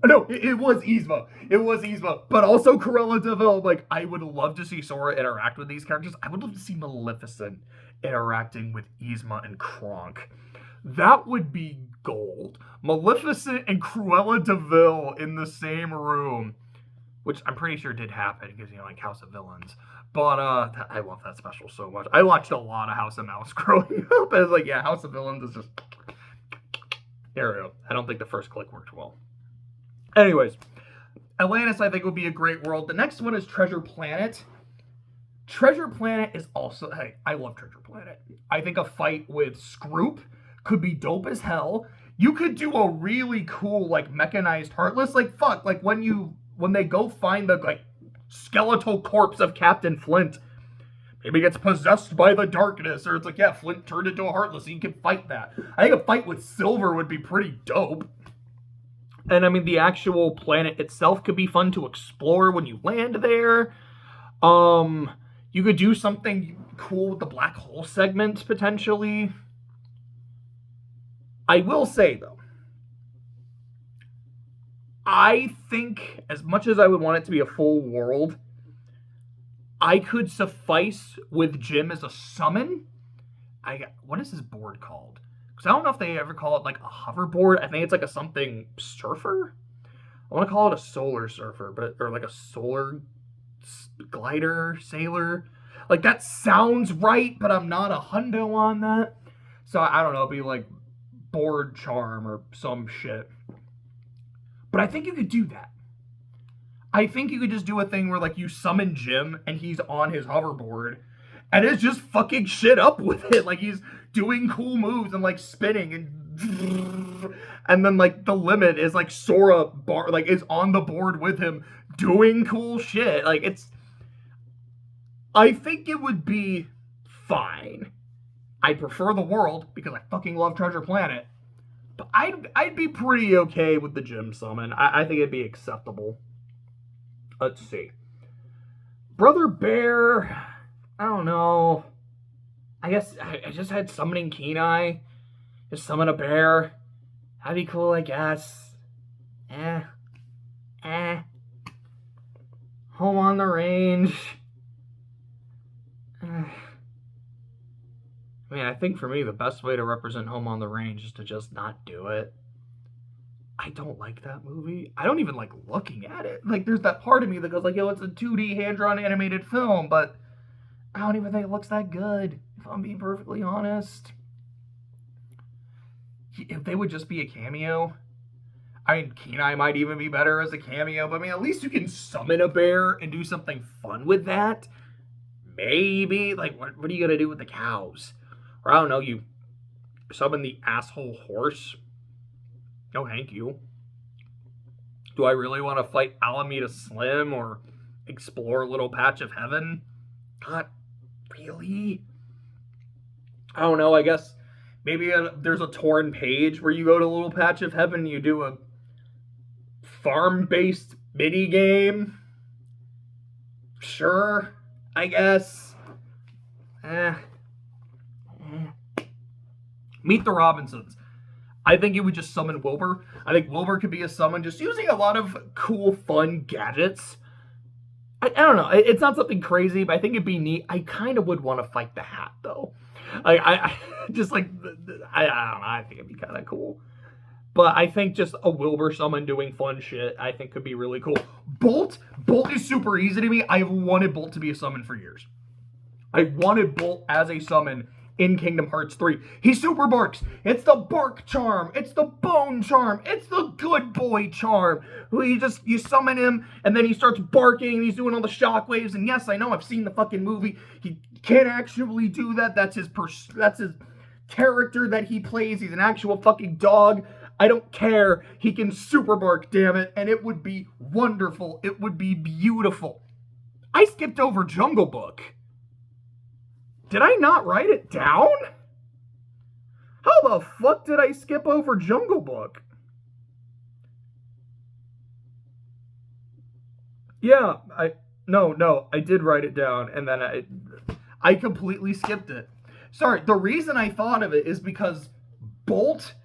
No, it was Yzma. It was Yzma. But also Cruella de Vil. Like, I would love to see Sora interact with these characters. I would love to see Maleficent interacting with Yzma and Kronk. That would be gold. Maleficent and Cruella de Vil in the same room. Which I'm pretty sure did happen because, like House of Villains. But I love that special so much. I watched a lot of House of Mouse growing up. I was like, yeah, House of Villains is just... There we go. I don't think the first click worked well. Anyways, Atlantis I think would be a great world. The next one is Treasure Planet. Treasure Planet is also... Hey, I love Treasure Planet. I think a fight with Scroop could be dope as hell. You could do a really cool, like, mechanized Heartless. Like, fuck, like, when they go find the, like, skeletal corpse of Captain Flint, maybe gets possessed by the darkness, or it's like, yeah, Flint turned into a Heartless, so you can fight that. I think a fight with Silver would be pretty dope. And, I mean, the actual planet itself could be fun to explore when you land there. You could do something cool with the black hole segment, potentially. I will say, though, I think, as much as I would want it to be a full world, I could suffice with Jim as a summon. What is his board called? Because I don't know if they ever call it, like, a hoverboard. I think it's, like, a something surfer. I want to call it a solar surfer, or, like, a solar glider, sailor. Like, that sounds right, but I'm not a hundo on that. So, I don't know, it'd be, like, board charm or some shit. But I think you could do that. I think you could just do a thing where, like, you summon Jim and he's on his hoverboard and it's just fucking shit up with it. Like, he's doing cool moves and, like, spinning and then, like, the limit is, like, Sora is on the board with him doing cool shit. Like, I think it would be fine. I prefer the world because I fucking love Treasure Planet. But I'd be pretty okay with the Jim summon. I think it'd be acceptable. Let's see. Brother Bear, I don't know. I guess I just had summoning Kenai. Just summon a bear. That'd be cool, I guess. Home on the Range. I mean, I think for me, the best way to represent Home on the Range is to just not do it. I don't like that movie. I don't even like looking at it. Like, there's that part of me that goes like, yo, it's a 2D hand-drawn animated film, but I don't even think it looks that good, if I'm being perfectly honest. If they would just be a cameo, I mean, Kenai might even be better as a cameo, but I mean, at least you can summon a bear and do something fun with that. Maybe. Like, what are you going to do with the cows? Or, I don't know, you summon the asshole horse. No, thank you. Do I really want to fight Alameda Slim or explore a little patch of heaven? God, really? I don't know, I guess maybe there's a torn page where you go to a little patch of heaven and you do a farm-based mini game. Sure, I guess. Meet the Robinsons. I think you would just summon Wilbur. I think Wilbur could be a summon just using a lot of cool, fun gadgets. I don't know. It's not something crazy, but I think it'd be neat. I kind of would want to fight the Hat, though. I just like, I don't know, I think it'd be kind of cool. But I think just a Wilbur summon doing fun shit, I think could be really cool. Bolt is super easy to me. I have wanted Bolt to be a summon for years. I wanted Bolt as a summon in Kingdom Hearts 3. He super barks. It's the bark charm. It's the bone charm. It's the good boy charm. You summon him, and then he starts barking, and he's doing all the shockwaves. And yes, I know, I've seen the fucking movie. He can't actually do that. That's his character that he plays. He's an actual fucking dog. I don't care. He can super bark, damn it. And it would be wonderful. It would be beautiful. I skipped over Jungle Book. Did I not write it down? How the fuck did I skip over Jungle Book? Yeah, I did write it down, and then I completely skipped it. Sorry, the reason I thought of it is because Bolt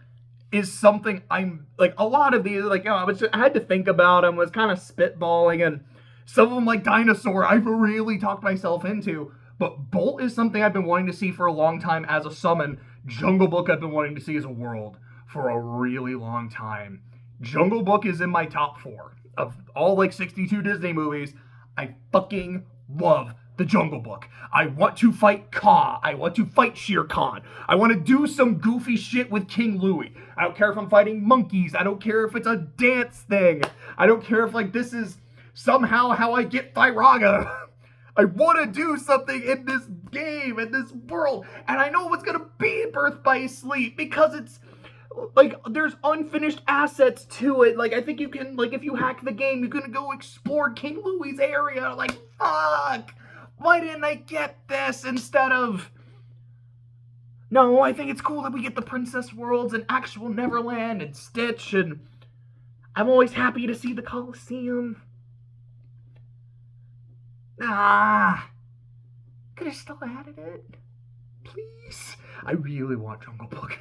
is something I'm, like, a lot of these, like, I had to think about them, was kind of spitballing, and some of them, like Dinosaur, I've really talked myself into. But Bolt is something I've been wanting to see for a long time as a summon. Jungle Book I've been wanting to see as a world for a really long time. Jungle Book is in my top 4. Of all, like, 62 Disney movies, I fucking love the Jungle Book. I want to fight Kaa. I want to fight Shere Khan. I want to do some goofy shit with King Louie. I don't care if I'm fighting monkeys. I don't care if it's a dance thing. I don't care if, like, this is somehow how I get Thyraga. I want to do something in this game, in this world, and I know what's going to be Birth by Sleep, because it's, like, there's unfinished assets to it. Like, I think you can, like, if you hack the game, you can go explore King Louie's area. Like, fuck! Why didn't I get this instead of... No, I think it's cool that we get the Princess Worlds and actual Neverland and Stitch, and I'm always happy to see the Colosseum. Could have still added it. Please. I really want Jungle Book.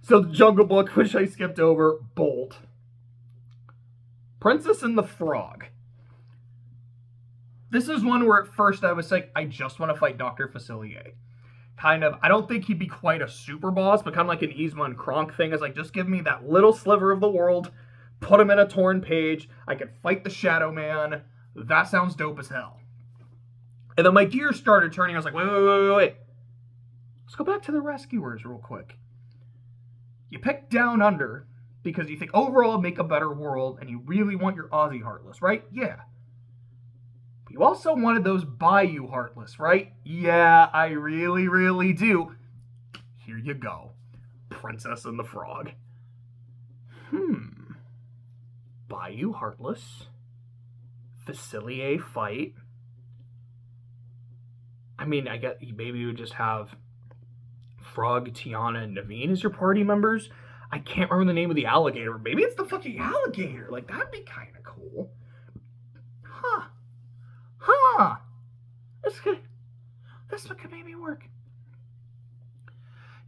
So the Jungle Book, which I skipped over, Bolt. Princess and the Frog. This is one where at first I was like, I just want to fight Dr. Facilier. Kind of, I don't think he'd be quite a super boss, but kind of like an Yzma and Kronk thing. Is like, just give me that little sliver of the world, put him in a torn page, I could fight the Shadow Man. That sounds dope as hell. And then my gears started turning. I was like, wait. Let's go back to the Rescuers real quick. You pick Down Under because you think overall make a better world and you really want your Aussie Heartless, right? Yeah. But you also wanted those Bayou Heartless, right? Yeah, I really, really do. Here you go. Princess and the Frog. Bayou Heartless. Facilier fight. I mean, I guess maybe you would just have Frog, Tiana, and Naveen as your party members. I can't remember the name of the alligator. Maybe it's the fucking alligator. Like, that'd be kind of cool. This could maybe work.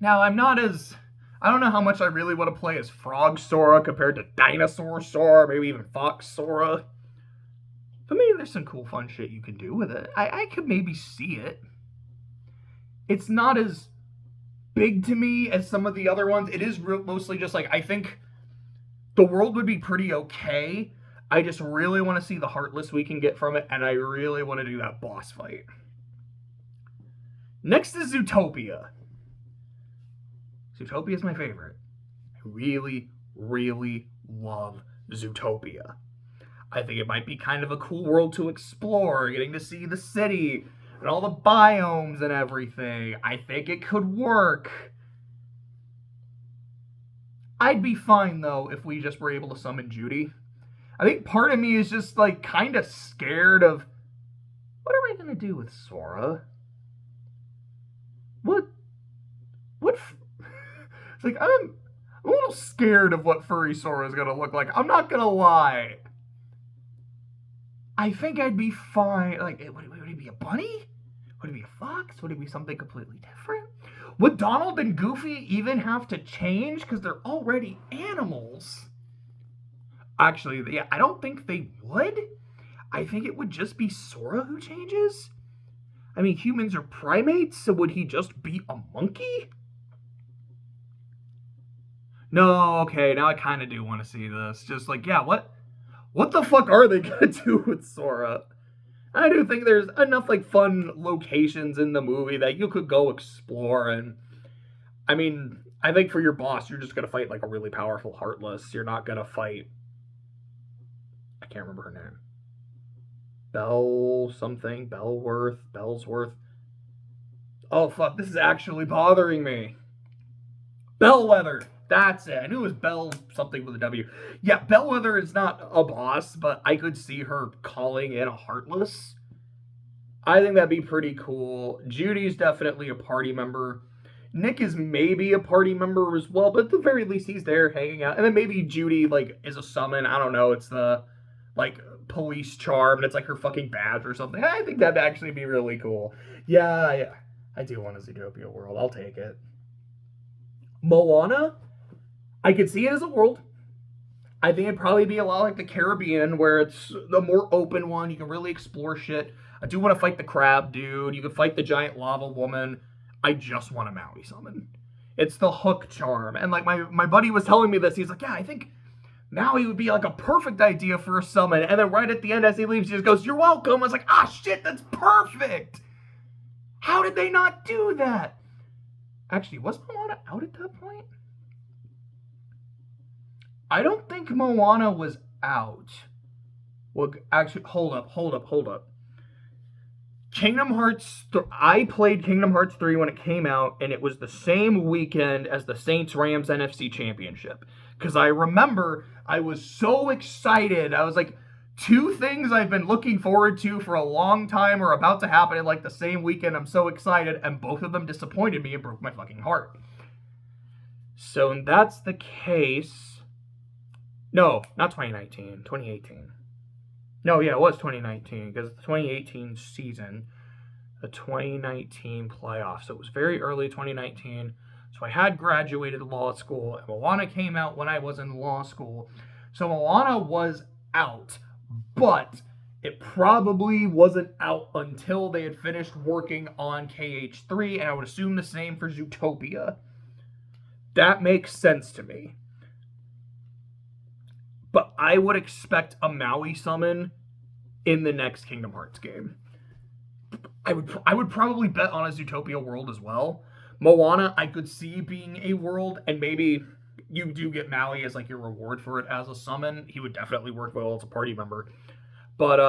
Now, I don't know how much I really want to play as Frog Sora compared to Dinosaur Sora, maybe even Fox Sora. But maybe there's some cool, fun shit you can do with it. I could maybe see it. It's not as big to me as some of the other ones. It is mostly just like, I think the world would be pretty okay. I just really want to see the Heartless we can get from it, and I really want to do that boss fight. Next is Zootopia. Zootopia is my favorite. I really, really love Zootopia. I think it might be kind of a cool world to explore, getting to see the city and all the biomes and everything. I think it could work. I'd be fine, though, if we just were able to summon Judy. I think part of me is just, like, kind of scared of, what are we going to do with Sora? It's like, I'm a little scared of what furry Sora is going to look like. I'm not going to lie. I think I'd be fine. Like, would he be a bunny? Would it be a fox? Would it be something completely different? Would Donald and Goofy even have to change? Because they're already animals. Actually, yeah, I don't think they would. I think it would just be Sora who changes. I mean, humans are primates, so would he just be a monkey? No, okay, now I kind of do want to see this. Just like, yeah, what the fuck are they gonna do with Sora? I do think there's enough like fun locations in the movie that you could go explore. And I mean, I think for your boss, you're just gonna fight like a really powerful Heartless. You're not gonna fight. I can't remember her name. Bell something, Bellsworth. Oh fuck, this is actually bothering me. Bellwether. That's it. I knew it was Bell something with a W. Yeah, Bellwether is not a boss, but I could see her calling in a Heartless. I think that'd be pretty cool. Judy's definitely a party member. Nick is maybe a party member as well, but at the very least he's there hanging out. And then maybe Judy like is a summon. I don't know. It's the like police charm and it's like her fucking badge or something. I think that'd actually be really cool. Yeah. I do want a Zootopia world. I'll take it. Moana, I could see it as a world. I think it'd probably be a lot like the Caribbean, where it's the more open one. You can really explore shit. I do want to fight the crab dude. You can fight the giant lava woman. I just want a Maui summon. It's the hook charm. And like my buddy was telling me this. He's like, yeah, I think Maui would be like a perfect idea for a summon. And then right at the end as he leaves, he just goes, you're welcome. I was like, shit, that's perfect. How did they not do that? Actually, was Moana out at that point? I don't think Moana was out. Well, actually, hold up. Kingdom Hearts, I played Kingdom Hearts 3 when it came out, and it was the same weekend as the Saints-Rams NFC Championship. Because I remember I was so excited. I was like, two things I've been looking forward to for a long time are about to happen in like the same weekend. I'm so excited, and both of them disappointed me and broke my fucking heart. So that's the case. No, not 2019, 2018. No, yeah, it was 2019 because the 2018 season, the 2019 playoffs. So it was very early 2019. So I had graduated law school, and Moana came out when I was in law school. So Moana was out, but it probably wasn't out until they had finished working on KH3, and I would assume the same for Zootopia. That makes sense to me. But I would expect a Maui summon in the next Kingdom Hearts game. I would probably bet on a Zootopia world as well. Moana, I could see being a world, and maybe you do get Maui as like your reward for it as a summon. He would definitely work well as a party member. But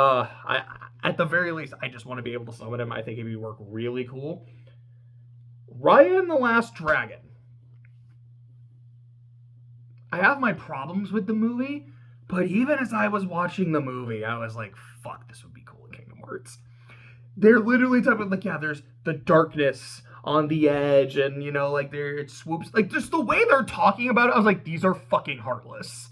at the very least, I just want to be able to summon him. I think he would work really cool. Raya and the Last Dragon. I have my problems with the movie, but even as I was watching the movie, I was like, fuck, this would be cool in Kingdom Hearts. They're literally talking like, yeah, there's the darkness on the edge, and, you know, like, it swoops. Like, just the way they're talking about it, I was like, these are fucking heartless.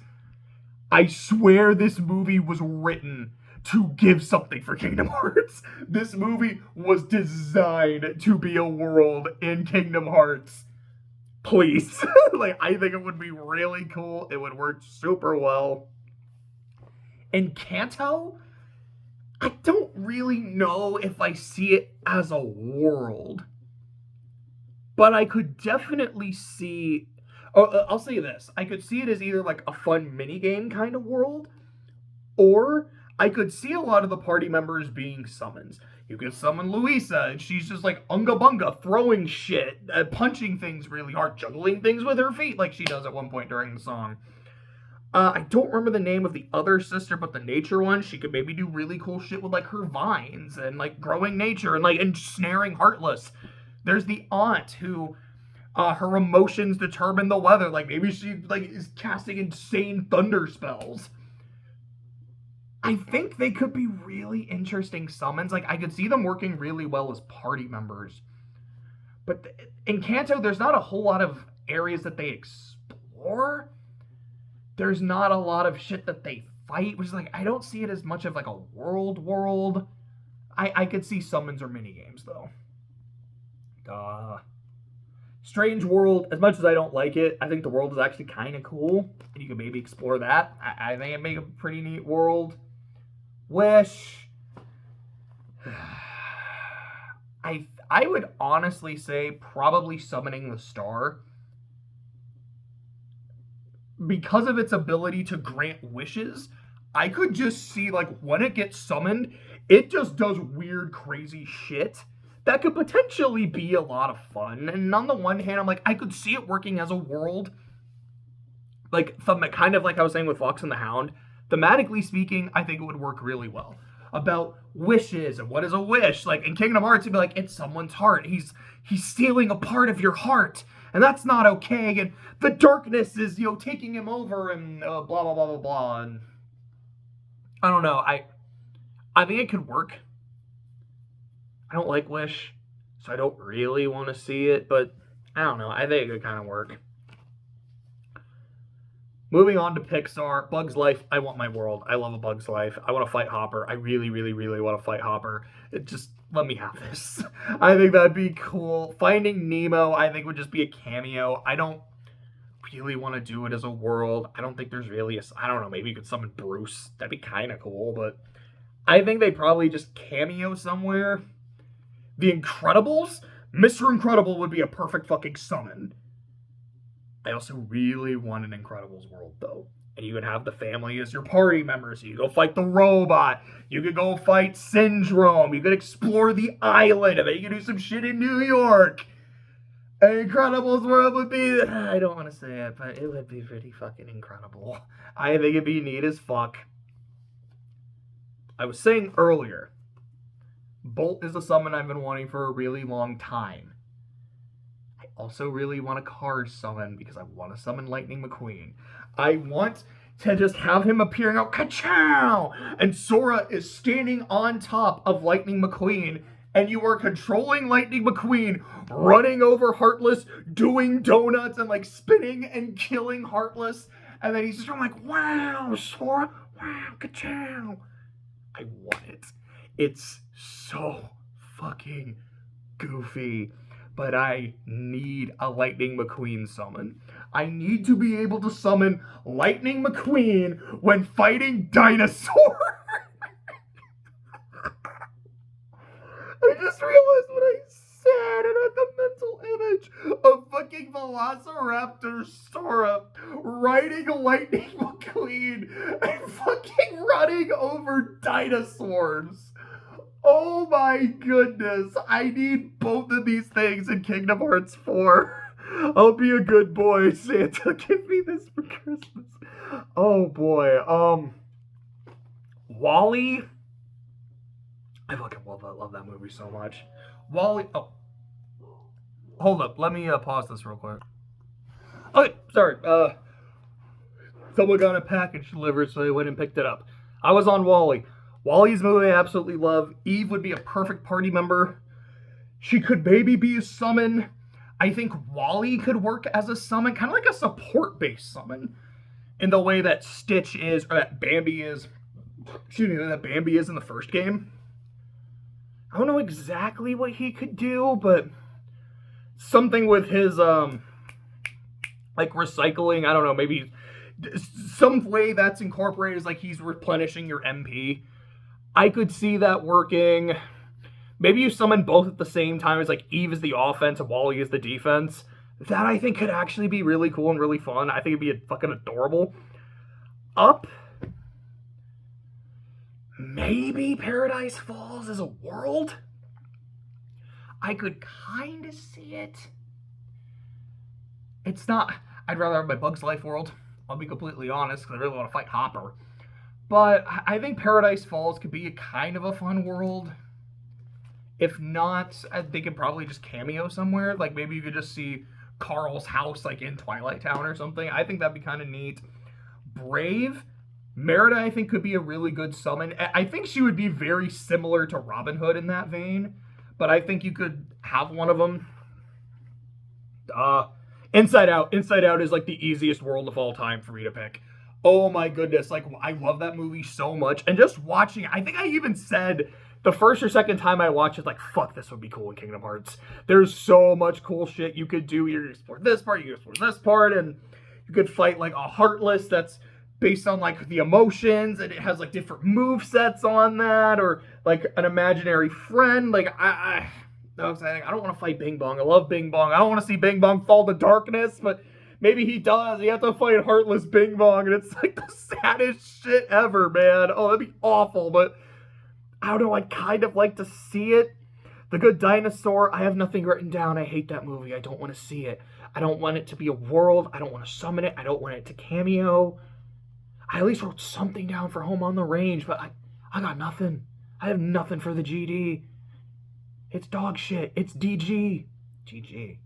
I swear this movie was written to give something for Kingdom Hearts. This movie was designed to be a world in Kingdom Hearts. Please. Like, I think it would be really cool. It would work super well. Encanto, I don't really know if I see it as a world. But I could definitely see... I'll say this. I could see it as either like a fun minigame kind of world, or I could see a lot of the party members being summons. You could summon Luisa, and she's just like unga bunga, throwing shit, punching things really hard, juggling things with her feet like she does at one point during the song. I don't remember the name of the other sister, but the nature one, she could maybe do really cool shit with like her vines and like growing nature and like ensnaring Heartless. There's the aunt who her emotions determine the weather. Like maybe she like is casting insane thunder spells. I think they could be really interesting summons. Like, I could see them working really well as party members. But in Encanto, there's not a whole lot of areas that they explore. There's not a lot of shit that they fight, which is like, I don't see it as much of like a world. I could see summons or minigames, though. Strange World, as much as I don't like it, I think the world is actually kind of cool. And you can maybe explore that. I think it'd make a pretty neat world. Wish. I would honestly say probably summoning the star, because of its ability to grant wishes. I could just see, like, when it gets summoned, it just does weird, crazy shit that could potentially be a lot of fun. And on the one hand, I'm like, I could see it working as a world, like, kind of like I was saying with Fox and the Hound. Thematically speaking, I think it would work really well. About wishes and what is a wish. Like in Kingdom Hearts, it'd be like, it's someone's heart. He's stealing a part of your heart, and that's not okay. And the darkness is, taking him over, and blah blah blah blah blah. And I don't know. I think it could work. I don't like Wish, so I don't really want to see it, but I don't know. I think it could kind of work. Moving on to Pixar, Bug's Life. I want my world. I love a Bug's Life. I want to fight Hopper. I really, really, really want to fight Hopper. Just let me have this. I think that'd be cool. Finding Nemo, I think, would just be a cameo. I don't really want to do it as a world. I don't think there's really I don't know, maybe you could summon Bruce. That'd be kind of cool, but I think they probably just cameo somewhere. The Incredibles? Mr. Incredible would be a perfect fucking summon. I also really want an Incredibles world, though. And you could have the family as your party members. So you go fight the robot. You could go fight Syndrome. You could explore the island. And then you could do some shit in New York. An Incredibles world would be... I don't want to say it, but it would be pretty fucking incredible. I think it'd be neat as fuck. I was saying earlier, Bolt is a summon I've been wanting for a really long time. Also really want a Cars summon because I want to summon Lightning McQueen. I want to just have him appearing out, ka-chow! And Sora is standing on top of Lightning McQueen, and you are controlling Lightning McQueen, running over Heartless, doing donuts, and like spinning and killing Heartless. And then he's just going like, wow, Sora, wow, ka-chow! I want it. It's so fucking goofy. But I need a Lightning McQueen summon. I need to be able to summon Lightning McQueen when fighting Dinosaur. I just realized what I said, and I had the mental image of fucking Velociraptor Sora riding Lightning McQueen and fucking running over dinosaurs. Oh my goodness, I need both of these things in Kingdom Hearts 4. I'll be a good boy, Santa. Give me this for Christmas. Oh boy, WALL-E. I fucking love that movie so much. WALL-E, oh. Hold up, let me pause this real quick. Okay, sorry, someone got a package delivered, so I went and picked it up. I was on WALL-E. WALL-E's movie I absolutely love. Eve would be a perfect party member. She could maybe be a summon. I think WALL-E could work as a summon, kind of like a support-based summon, in the way that Stitch is, or that Bambi is, that Bambi is in the first game. I don't know exactly what he could do, but something with his, like recycling, I don't know, maybe some way that's incorporated is like he's replenishing your MP. I could see that working. Maybe you summon both at the same time. It's like Eve is the offense and WALL-E is the defense. That I think could actually be really cool and really fun. I think it'd be fucking adorable. Up. Maybe Paradise Falls as a world? I could kind of see it. It's not... I'd rather have my Bug's Life world. I'll be completely honest, because I really want to fight Hopper. But I think Paradise Falls could be a kind of a fun world. If not, they could probably just cameo somewhere. Like, maybe you could just see Carl's house, like, in Twilight Town or something. I think that'd be kind of neat. Brave. Merida, I think, could be a really good summon. I think she would be very similar to Robin Hood in that vein. But I think you could have one of them. Inside Out. Inside Out is, like, the easiest world of all time for me to pick. Oh my goodness, like, I love that movie so much. And just watching it, I think I even said the first or second time I watched it, like, fuck, this would be cool in Kingdom Hearts. There's so much cool shit you could do. You could explore this part, you could explore this part, and you could fight, like, a Heartless that's based on, like, the emotions, and it has, like, different move sets on that, or, like, an imaginary friend. Like, I don't want to fight Bing Bong. I love Bing Bong. I don't want to see Bing Bong fall to darkness, but maybe he does. You have to fight Heartless Bing Bong, and it's like the saddest shit ever, man. Oh, that'd be awful, but I don't know. I'd kind of like to see it. The Good Dinosaur, I have nothing written down. I hate that movie. I don't want to see it. I don't want it to be a world. I don't want to summon it. I don't want it to cameo. I at least wrote something down for Home on the Range, but I got nothing. I have nothing for the GD. It's dog shit. It's DG. GG.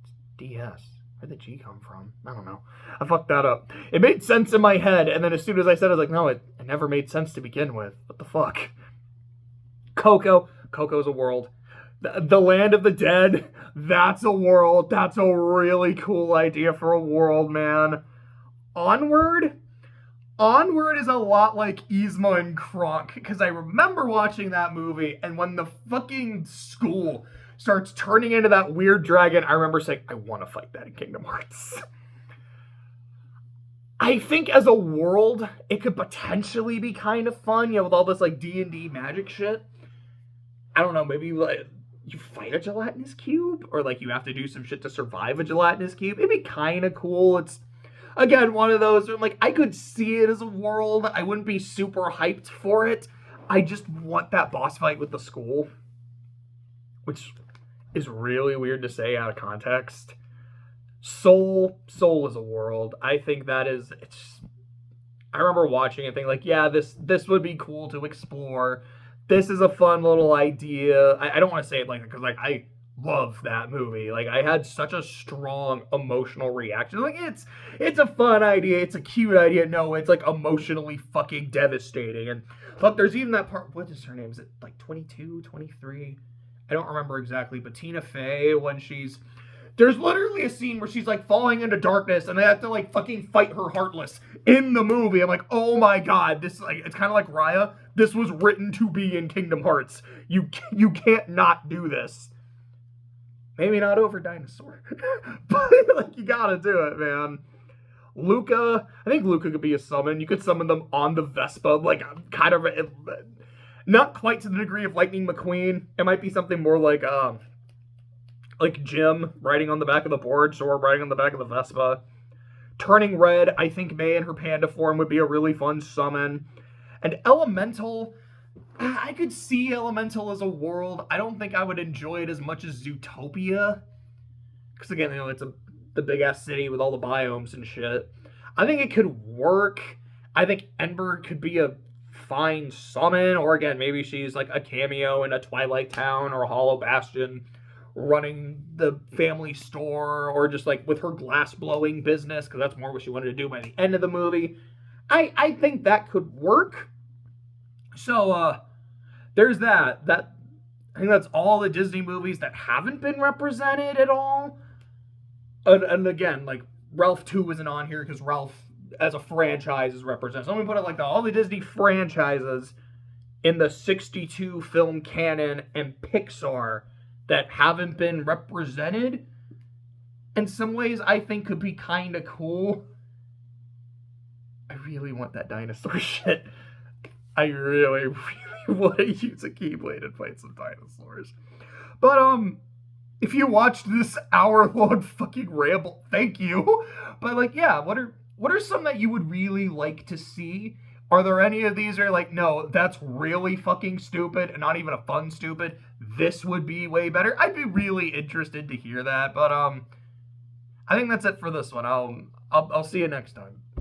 It's DS. Where'd the G come from? I don't know. I fucked that up. It made sense in my head, and then as soon as I said it, I was like, no, it never made sense to begin with. What the fuck? Coco. Coco's a world. The Land of the Dead. That's a world. That's a really cool idea for a world, man. Onward? Onward is a lot like Yzma and Kronk, because I remember watching that movie, and when the fucking school starts turning into that weird dragon, I remember saying, I want to fight that in Kingdom Hearts. I think as a world, it could potentially be kind of fun, with all this like D&D magic shit. I don't know, maybe like you fight a gelatinous cube, or like you have to do some shit to survive a gelatinous cube. It'd be kind of cool. It's, again, one of those where, like, I could see it as a world. I wouldn't be super hyped for it. I just want that boss fight with the school, which is really weird to say out of context. Soul is a world. I think that is, I remember watching it thinking, like, yeah, this would be cool to explore. This is a fun little idea. I don't want to say it like that, because, like, I love that movie. Like, I had such a strong emotional reaction. Like, it's a fun idea. It's a cute idea. No, it's, like, emotionally fucking devastating. And, fuck, there's even that part, what is her name? Is it, like, 22, 23? I don't remember exactly, but Tina Fey, when there's literally a scene where she's, like, falling into darkness, and they have to, like, fucking fight her heartless in the movie. I'm like, oh my god, this, like, it's kind of like Raya. This was written to be in Kingdom Hearts. You can't not do this. Maybe not over Dinosaur. But, like, you gotta do it, man. Luca, I think Luca could be a summon. You could summon them on the Vespa, like, kind of, not quite to the degree of Lightning McQueen. It might be something more like Jim riding on the back of the board, Sora riding on the back of the Vespa. Turning Red, I think May in her panda form would be a really fun summon. And Elemental, I could see Elemental as a world. I don't think I would enjoy it as much as Zootopia. Because again, it's the big-ass city with all the biomes and shit. I think it could work. I think Ember could be a fine summon. Or again, maybe she's like a cameo in a Twilight Town or a Hollow Bastion, running the family store, or just like with her glass blowing business, because that's more what she wanted to do by the end of the movie. I think that could work. So there's that. I think that's all the Disney movies that haven't been represented at all. And again, like, Ralph 2 isn't on here because Ralph as a franchise is represented. So let me put it like that. All the Disney franchises in the 62 film canon and Pixar that haven't been represented, in some ways, I think could be kind of cool. I really want that dinosaur shit. I really, really want to use a Keyblade and fight some dinosaurs. But, if you watched this hour-long fucking ramble, thank you. But, like, yeah, what are some that you would really like to see? Are there any of these that are like, no, that's really fucking stupid and not even a fun stupid? This would be way better. I'd be really interested to hear that. But I think that's it for this one. I'll see you next time.